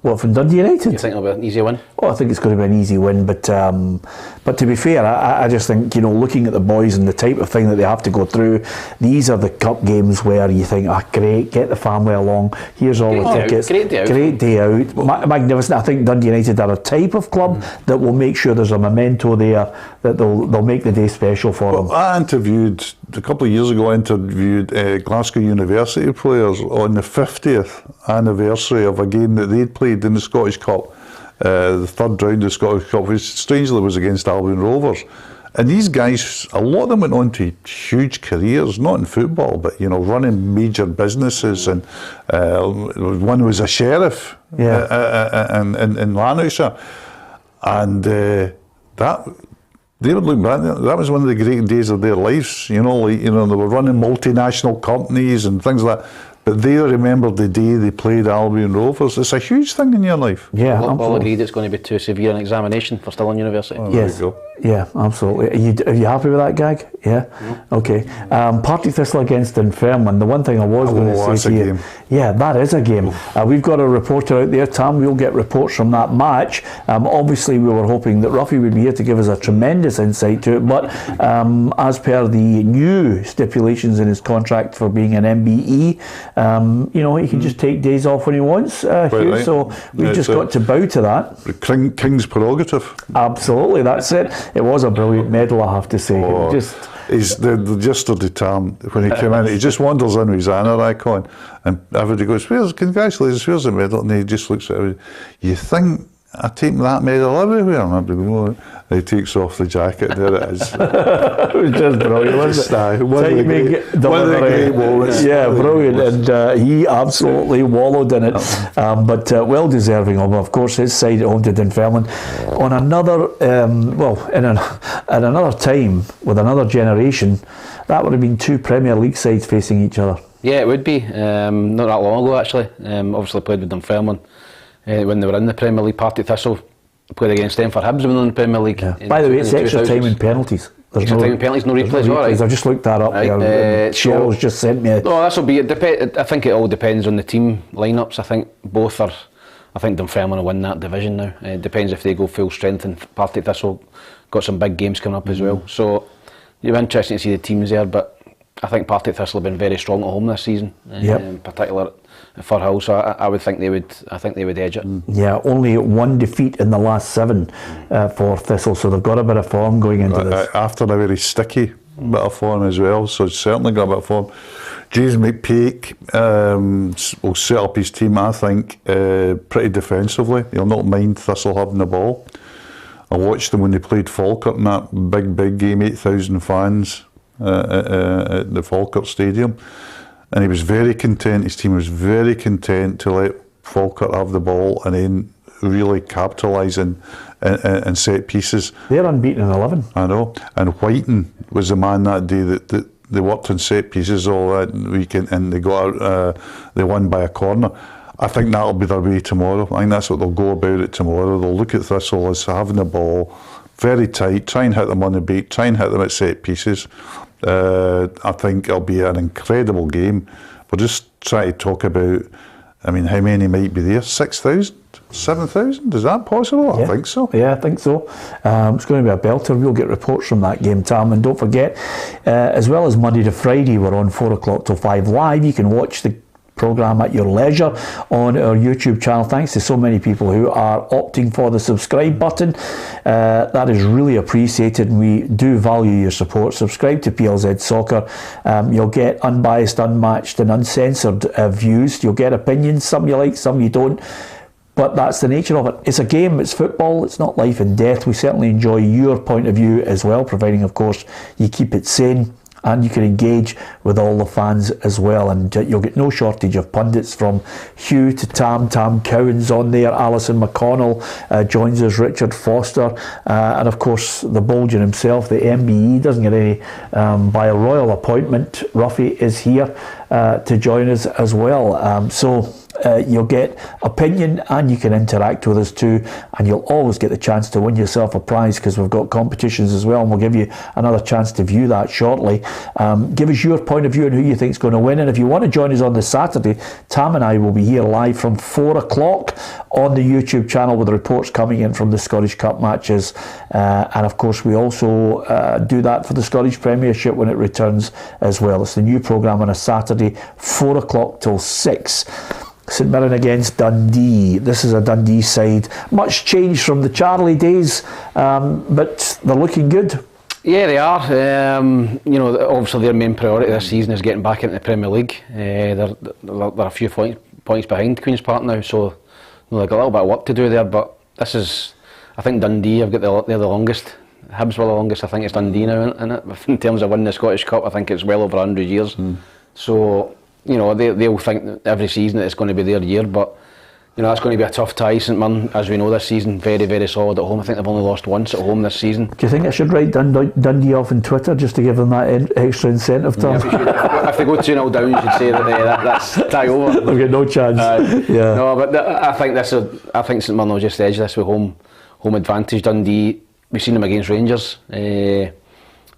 What, from Dundee United? You think it'll be an easy win? Oh, I think it's going to be an easy win, but to be fair, I just think, looking at the boys and the type of thing that they have to go through, these are the cup games where you think, great, get the family along, here's all the tickets. Great day out. Magnificent. I think Dundee United are a type of club that will make sure there's a memento there, that they'll make the day special for them. I interviewed, a couple of years ago, Glasgow University players on the 50th anniversary of a game that they'd played in the Scottish Cup, the third round of the Scottish Cup, which strangely was against Albion Rovers. And these guys, a lot of them went on to huge careers, not in football, but running major businesses. And one was a sheriff in Lanarkshire, and they would look back. That was one of the great days of their lives. They were running multinational companies and things like that. but they remembered the day they played Albion Rovers. It's a huge thing in your life. Yeah, All agreed it's going to be too severe an examination for Stirling University. Oh, yes. there you go. Yeah, absolutely. Are you happy with that gag? Yeah? Okay. Partick Thistle against Dunfermline. The one thing I was going to say to you... game. Yeah, that is a game. We've got a reporter out there, Tam. We'll get reports from that match. Obviously, we were hoping that Ruffy would be here to give us a tremendous insight to it, but as per the new stipulations in his contract for being an MBE, he can just take days off when he wants, Hugh, right. so we've just got to bow to that. King's prerogative. Absolutely, that's it. It was a brilliant medal, I have to say. He's the just of the term when he came in. He just wanders in with his anorak on, and everybody goes, "Congratulations, where's the medal?" And he just looks at everybody. You think I take that medal everywhere? And everybody goes, he takes off the jacket, and there it is. It was just brilliant, wasn't it? One of the great moments. Yeah, brilliant, and he absolutely wallowed in it, but well deserving of course, his side at home to Dunfermline on another, in another time with another generation, that would have been two Premier League sides facing each other. Yeah, it would be. Not that long ago, actually. Obviously played with Dunfermline when they were in the Premier League. Partick Thistle played against them for Hibs when they were in the Premier League. Yeah. By the way, it's extra time and penalties. Extra time and penalties, no replays. All right. I've just looked that up. Right. Cheryl's just sent me. No, this will be. I think it all depends on the team lineups. I think both are. I think Dunfermline will win that division now. It depends if they go full strength, and Partick Thistle got some big games coming up as well. So it'll be interesting to see the teams there. But I think Partick Thistle have been very strong at home this season, in particular at Firhill. So I would think they would. I think they would edge it. Yeah, only one defeat in the last 7 for Thistle, so they've got a bit of form going into this. After a very sticky bit of form as well, so it's certainly got a bit of form. James McPake will set up his team, I think, pretty defensively. He'll not mind Thistle having the ball. I watched them when they played Falkirk in that big game, 8,000 fans at the Falkirk Stadium, and he was very content. His team was very content to let Falkirk have the ball and then really capitalise in set pieces. They're unbeaten in 11. I know, and Whiten was the man that day that they worked on set pieces all that weekend, and they they won by a corner. I think that'll be their way tomorrow. I think that's what they'll go about it tomorrow. They'll look at Thistle as having the ball very tight, try and hit them on the beat, try and hit them at set pieces. I think it'll be an incredible game. We'll just try to talk about, how many might be there? 6,000? 7,000? Is that possible? Yeah. I think so. Yeah, I think so. It's going to be a belter. We'll get reports from that game, Tam. And don't forget, as well as Monday to Friday, we're on 4 o'clock till 5 live. You can watch the programme at your leisure on our YouTube channel. Thanks to so many people who are opting for the subscribe button. That is really appreciated, and we do value your support. Subscribe to PLZ Soccer. You'll get unbiased, unmatched and uncensored views. You'll get opinions, some you like, some you don't. But that's the nature of it. It's a game, it's football, it's not life and death. We certainly enjoy your point of view as well, providing, of course, you keep it sane and you can engage with all the fans as well. And you'll get no shortage of pundits, from Hugh to Tam Cowan's on there, Alison McConnell joins us, Richard Foster, and of course the Bulger himself, the MBE, doesn't get any by a royal appointment. Ruffy is here to join us as well. So you'll get opinion and you can interact with us too, and you'll always get the chance to win yourself a prize, because we've got competitions as well, and we'll give you another chance to view that shortly. Give us your point of view on who you think is going to win, and if you want to join us on this Saturday, Tam and I will be here live from 4 o'clock on the YouTube channel with the reports coming in from the Scottish Cup matches, and of course we also do that for the Scottish Premiership when it returns as well. It's the new programme on a Saturday, 4 o'clock till 6. St Mirren against Dundee. This is a Dundee side. Much change from the Charlie days, but they're looking good. Yeah, they are. Obviously their main priority this season is getting back into the Premier League. They're a few points behind Queen's Park now, so they've got a little bit of work to do there. But this is, I think Dundee they're the longest. Hibs were the longest. I think it's Dundee now in terms of winning the Scottish Cup. I think it's well over 100 years. So they'll think every season that it's going to be their year, but You know, that's going to be a tough tie. St Mirren, as we know this season, very, very solid at home. I think they've only lost once at home this season. Do you think I should write Dundee off on Twitter just to give them that extra incentive, Tom? Yeah, if they go 2-0 down, you should say that's tie over. They've got no chance. Yeah. No, but I think St Mirren will just edge this with home advantage. Dundee, we've seen them against Rangers early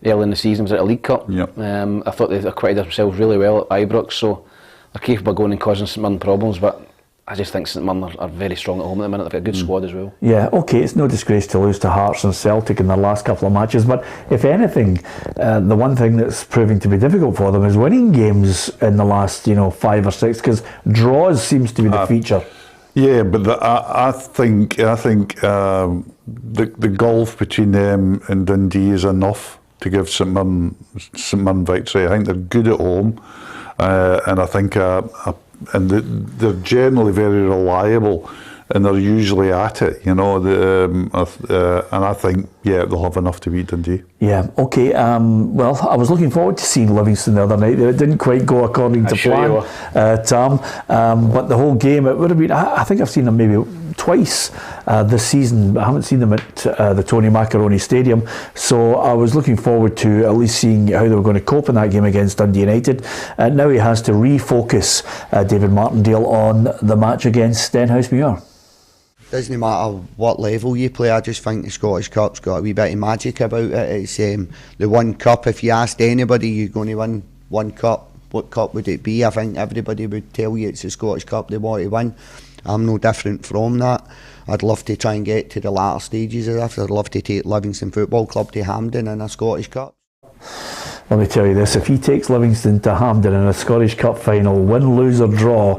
in the season. Was it a League Cup? Yep. I thought they acquitted themselves really well at Ibrox, so they're capable of going and causing St Mirren problems, but I just think St Mirren are very strong at home at the minute. They've got a good squad as well. Yeah, okay, it's no disgrace to lose to Hearts and Celtic in their last couple of matches, but if anything, the one thing that's proving to be difficult for them is winning games in the last 5 or 6, because draws seems to be the feature. Yeah, but I think the gulf between them and Dundee is enough to give St Mirren victory. I think they're good at home, and I think and they're generally very reliable, and they're usually at it, and I think they'll have enough to beat Dundee. Yeah, okay. Well, I was looking forward to seeing Livingston the other night. It didn't quite go according to plan, Tom. But the whole game, it would have been. I think I've seen them maybe twice this season. I haven't seen them at the Tony Macaroni Stadium, so I was looking forward to at least seeing how they were going to cope in that game against Dundee United. Now he has to refocus David Martindale on the match against Stenhousemuir. Doesn't matter what level you play. I just think the Scottish Cup's got a wee bit of magic about it. It's the one cup. If you asked anybody, you're going to win one cup, what cup would it be? I think everybody would tell you it's the Scottish Cup they want to win. I'm no different from that. I'd love to try and get to the latter stages of this. I'd love to take Livingston Football Club to Hampden in a Scottish Cup. Let me tell you this, if he takes Livingston to Hampden in a Scottish Cup final, win, lose or draw,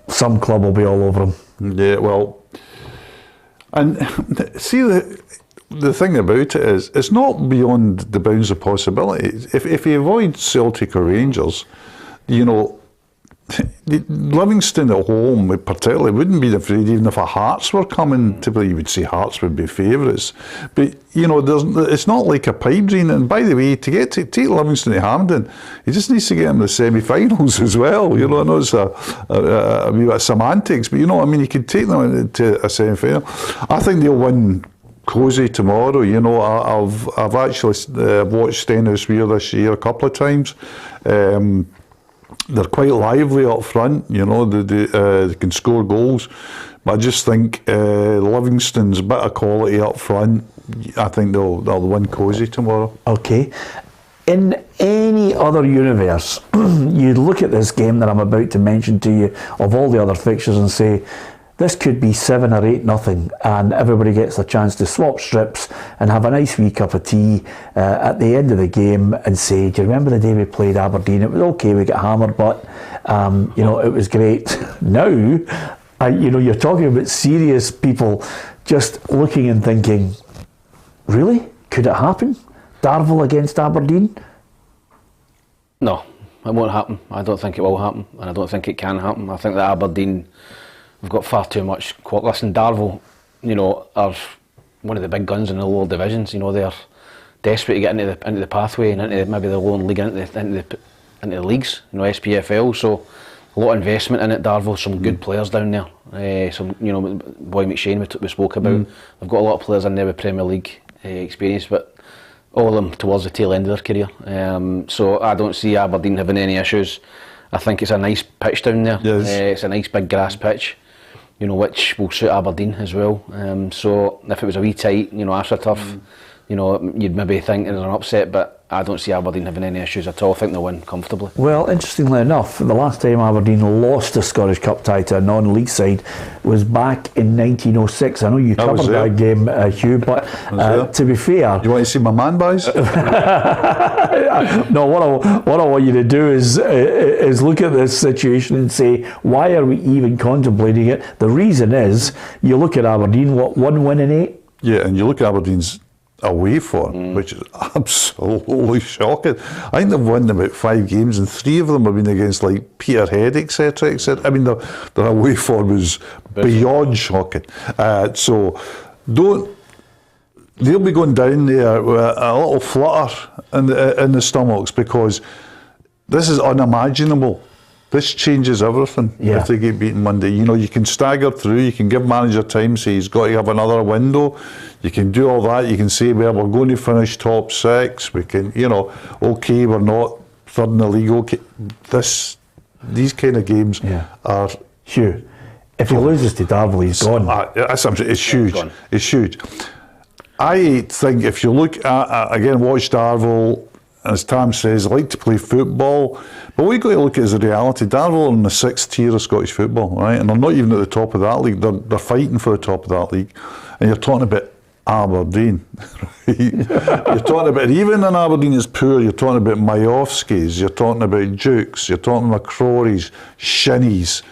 some club will be all over him. Yeah, well, and see, the thing about it is, it's not beyond the bounds of possibility. If he avoids Celtic or Rangers, Livingston at home particularly wouldn't be afraid, even if a Hearts were coming to play. You would say Hearts would be favourites, but it's not like a pipe dream. And by the way, to take Livingston to Hampden, he just needs to get them to the semi-finals as well. I know it's a wee bit of semantics, but you could take them to a semi-final. I think they'll win cosy tomorrow. I've actually watched Stenhousemuir this year a couple of times. They're quite lively up front, they can score goals. But I just think Livingston's a bit of quality up front. I think they'll win cosy tomorrow. Okay. In any other universe, you'd look at this game that I'm about to mention to you, of all the other fixtures, and say, this could be 7 or 8-0, and everybody gets a chance to swap strips and have a nice wee cup of tea at the end of the game and say, do you remember the day we played Aberdeen? It was okay, we got hammered, but it was great. Now, you're talking about serious people just looking and thinking, really? Could it happen? Darvel against Aberdeen? No, it won't happen. I don't think it will happen, and I don't think it can happen. I think that Aberdeen, we've got far too much quality. Listen, Darvel, are one of the big guns in the lower divisions. They're desperate to get into the pathway and into maybe the lower league and into the leagues. SPFL. So a lot of investment in it. Darvel, some good players down there. Boy McShane we spoke about. They've got a lot of players in there with Premier League experience, but all of them towards the tail end of their career. So I don't see Aberdeen having any issues. I think it's a nice pitch down there. Yes. It's a nice big grass pitch, which will suit Aberdeen as well. So if it was a wee tight, AstroTurf, you'd maybe think there's an upset, but I don't see Aberdeen having any issues at all. I think they'll win comfortably. Well, interestingly enough, the last time Aberdeen lost a Scottish Cup tie to a non-league side was back in 1906. I know you covered that game, Hugh, but to be fair... You want to see my man, boys? No, what I want you to do is look at this situation and say, why are we even contemplating it? The reason is, you look at Aberdeen, 1 win in 8? Yeah, and you look at Aberdeen's away form, which is absolutely shocking. I think they've won about 5 games, and 3 of them have been against like Peterhead, etc., etc. I mean, their away form is beyond shocking. So they'll be going down there with a little flutter in the stomachs, because this is unimaginable This changes everything if they get beaten Monday. You know, you can stagger through, you can give manager time, say he's got to have another window. You can do all that. You can say, well, we're going to finish top 6. We can, you know, okay, we're not third in the league. Okay, these kind of games are Hugh. If he loses to Darvel, he's gone. It's huge. It's huge. I think if you look at again, watch Darvel. As Tam says, I like to play football, but what you've got to look at is the reality. Darvel are in the 6th tier of Scottish football, right? And they're not even at the top of that league. They're fighting for the top of that league. And you're talking about Aberdeen. Right? You're talking about, even in Aberdeen is poor, you're talking about Majowskis, you're talking about Dukes, you're talking about McCrory's, Shinnies.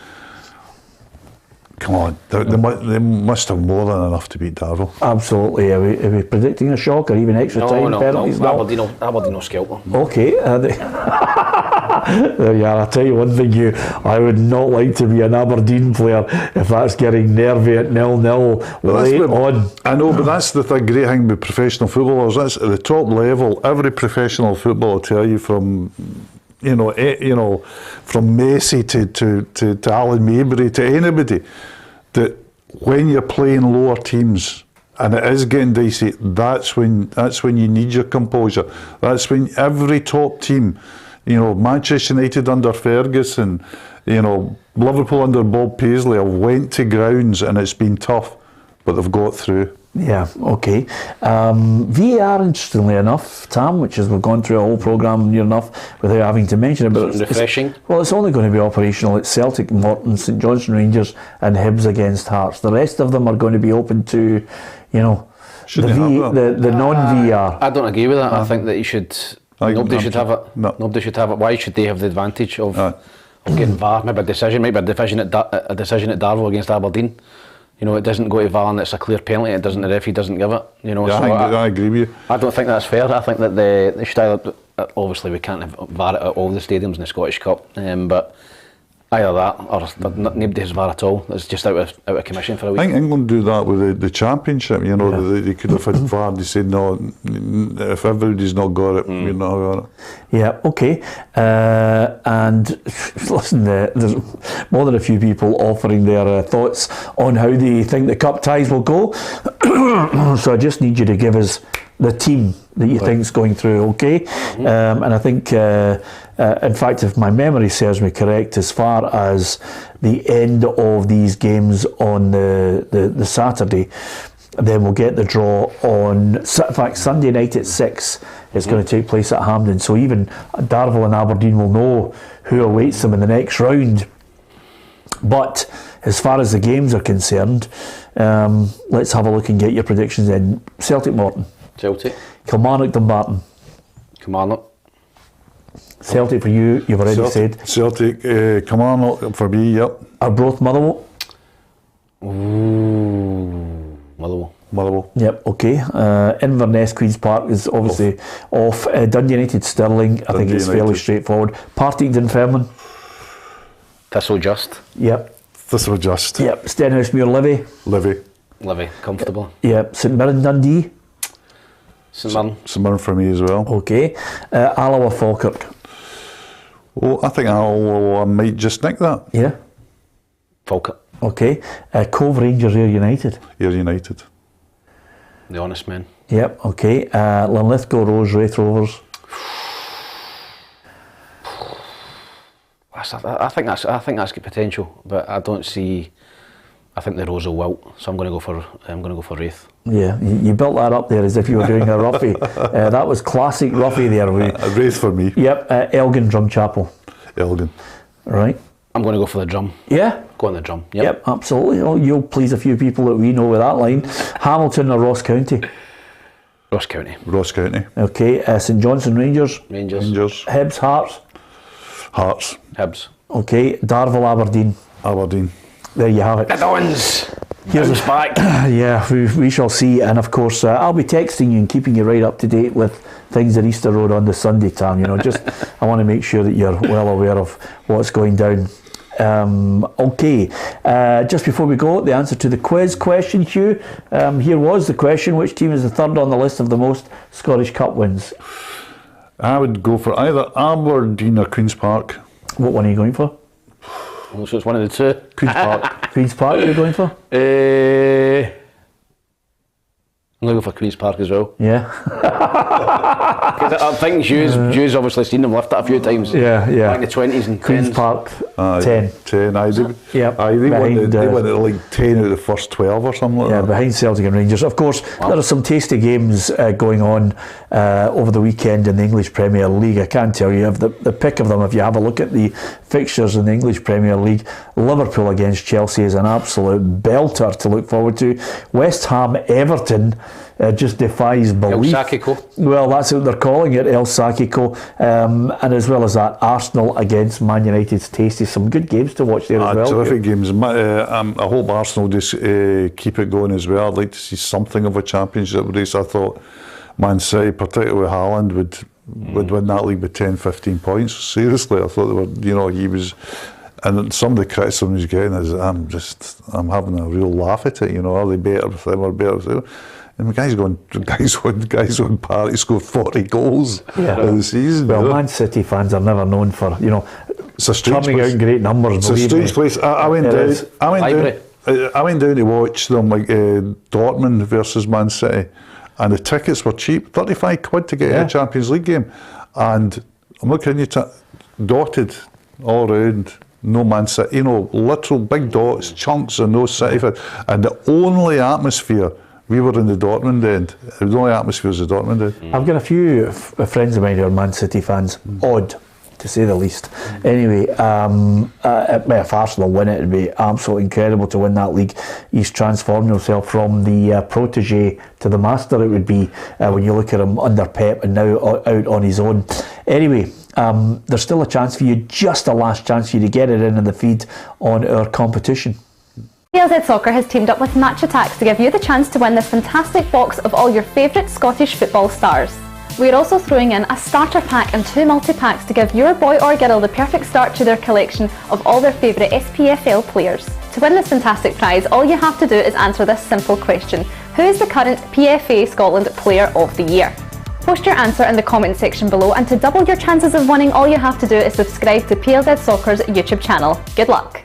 Come on, they must have more than enough to beat Darvel. Absolutely. Are we predicting a shock or even extra time penalties? Aberdeen will scalp them. Okay. There you are. I'll tell you one thing, I would not like to be an Aberdeen player if that's getting nervy at 0-0 late on. I know, but that's the great thing with professional footballers. That's at the top level. Every professional footballer will tell you from from Messi to Alan Maybury to anybody, that when you're playing lower teams and it is getting dicey, that's when you need your composure. That's when every top team, Manchester United under Ferguson, Liverpool under Bob Paisley, have went to grounds and it's been tough, but they've got through. Yeah, okay. VAR, interestingly enough, Tam, which is we've gone through a whole programme near enough without having to mention it, but refreshing. It's only going to be operational at Celtic, Morton, St Johnstone Rangers and Hibs against Hearts. The rest of them are going to be open to, the non-VAR. I don't agree with that. I think that nobody should have it. No. Nobody should have it. Why should they have the advantage of getting VAR? Maybe a decision at Darvel against Aberdeen. It doesn't go to VAR and it's a clear penalty. The referee doesn't give it. I agree with you. I don't think that's fair. I think that they should either. Obviously, we can't have VAR at all the stadiums in the Scottish Cup, but either that or nobody has VAR at all. It's just out of commission for a week. I think England do that with the Championship. They could have had VAR. They said no. If everybody's not got it, we're not got it. Yeah, okay. And listen, there's more than a few people offering their thoughts on how they think the cup ties will go. So I just need you to give us the team that you think's going through, okay? And I think, in fact, if my memory serves me correct, as far as the end of these games on the Saturday, then we'll get the draw on, in fact, Sunday night at 6. It's going to take place at Hampden. So even Darvel and Aberdeen will know who awaits them in the next round. But as far as the games are concerned, let's have a look and get your predictions in. Celtic Morton. Celtic. Kilmarnock Dumbarton. Kilmarnock. Celtic for you, you've already said. Celtic, Kilmarnock for me, yep. Arbroath Motherwell. Motherwell. Yep, okay. Inverness Queen's Park is obviously off. Dundee United Stirling, I think it's fairly straightforward. Partington Fairman. Thistle Just. Yep. Thistle Just. Yep. Stenhousemuir Livy. Comfortable. Yep. St Mirren Dundee. St Mirren for me as well. Okay. Alloa Falkirk. I think Alloa might just nick that. Yeah. Falkirk. Okay. Cove Rangers Ayr United. Ayr United. The honest men. Yep, okay. Linlithgow Rose Wraith Rovers. I think that's got potential, but I don't see. I think the Rose will wilt, so I'm going to go for Wraith. Yeah, you built that up there as if you were doing a roughie. That was classic roughie there. Wraith for me. Yep, Elgin Drumchapel. Elgin. Right. I'm going to go for the drum. Yeah? Go on the drum. Yep, absolutely. Oh, you'll please a few people that we know with that line. Hamilton or Ross County? Ross County. Okay, St Johnstone Rangers. Hibs Hearts. Hibs. Okay, Darvel Aberdeen. There you have it. The Dons. Here's back. Yeah, we shall see. And of course, I'll be texting you and keeping you right up to date with things at Easter Road on the Sunday, Tam. Just I want to make sure that you're well aware of what's going down. Okay, just before we go, the answer to the quiz question, Hugh. Here was the question: which team is the third on the list of the most Scottish Cup wins? I would go for either Aberdeen or Queen's Park. What one are you going for? So it's one of the two. Queen's Park. Queen's Park you're going for? I'm going to go for Queen's Park as well. Yeah. I think Hugh's obviously seen them lift it a few times. Yeah. Back in the 20s and Queen's 10s. Park, 10. 10, aye. Yep. They won it like 10 out of the first 12 or something like that. Behind Celtic and Rangers. Of course, there are some tasty games going on over the weekend in the English Premier League. I can tell you, the pick of them, if you have a look at the fixtures in the English Premier League, Liverpool against Chelsea is an absolute belter to look forward to. West Ham, Everton, just defies belief. El Sacico. Well, that's what they're calling it, El Sacico. And as well as that, Arsenal against Man United's tasty. Some good games to watch there as well. Terrific games. I hope Arsenal just keep it going as well. I'd like to see something of a championship race. I thought Man City, particularly with Haaland, would win that league with 10, 15 points. Seriously, I thought they were, he was... And some of the criticism he's getting is, I'm having a real laugh at it. Are they better with them or better? And the guys on par, he scored 40 goals in the season. Well, Man City fans are never known for, turning out great numbers. It's a strange place. I went down to watch them, like Dortmund versus Man City, and the tickets were cheap, 35 quid to get in a Champions League game. And I'm looking at you, dotted all around. No Man City, literal big dots, chunks of no City fan. And the only atmosphere, we were in the Dortmund end. The only atmosphere was the Dortmund end. I've got a few friends of mine who are Man City fans. Odd, to say the least. Anyway, if Arsenal win it, it'd be absolutely incredible to win that league. He's transformed himself from the protege to the master, it would be, when you look at him under Pep and now out on his own. Anyway, there's still a chance for you, just a last chance for you to get it in the feed on our competition. PLZ Soccer has teamed up with Match Attacks to give you the chance to win this fantastic box of all your favourite Scottish football stars. We're also throwing in a starter pack and 2 multi-packs to give your boy or girl the perfect start to their collection of all their favourite SPFL players. To win this fantastic prize, all you have to do is answer this simple question: who is the current PFA Scotland Player of the Year? Post your answer in the comment section below, and to double your chances of winning, all you have to do is subscribe to PLZ Soccer's YouTube channel. Good luck!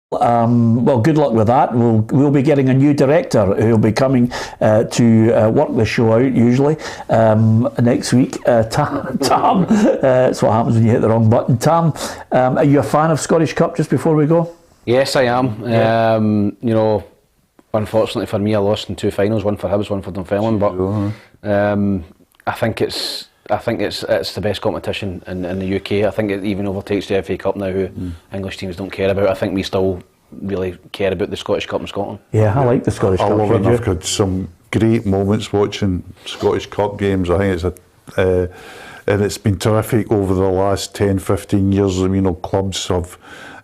Well, good luck with that. We'll be getting a new director who'll be coming to work the show out usually next week. Tam, that's what happens when you hit the wrong button. Tam, are you a fan of Scottish Cup, just before we go? Yes, I am. Yeah. Unfortunately for me, I lost in 2 finals, one for Hibs, one for Dunfermline. But I think it's the best competition in the UK. I think it even overtakes the FA Cup now, who English teams don't care about. I think we still really care about the Scottish Cup in Scotland. Yeah, I like the Scottish Cup. I love it. I've got some great moments watching Scottish Cup games. I think and it's been terrific over the last 10, 15 years. Clubs have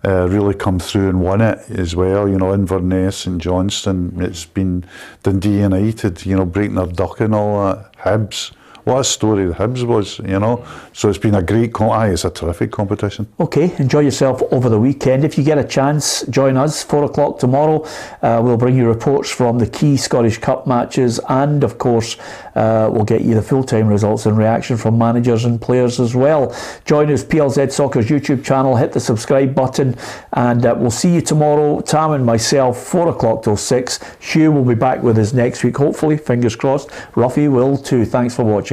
really come through and won it as well. Inverness and Johnston. It's been Dundee United, breaking their duck and all that. Hibs. What a story the Hibs was, So it's been a great, it's a terrific competition. Okay, enjoy yourself over the weekend. If you get a chance, join us, 4 o'clock tomorrow. We'll bring you reports from the key Scottish Cup matches, and of course, we'll get you the full-time results and reaction from managers and players as well. Join us, PLZ Soccer's YouTube channel, hit the subscribe button, and we'll see you tomorrow. Tam and myself, 4 o'clock till 6. Hugh will be back with us next week, hopefully, fingers crossed. Ruffy will too. Thanks for watching.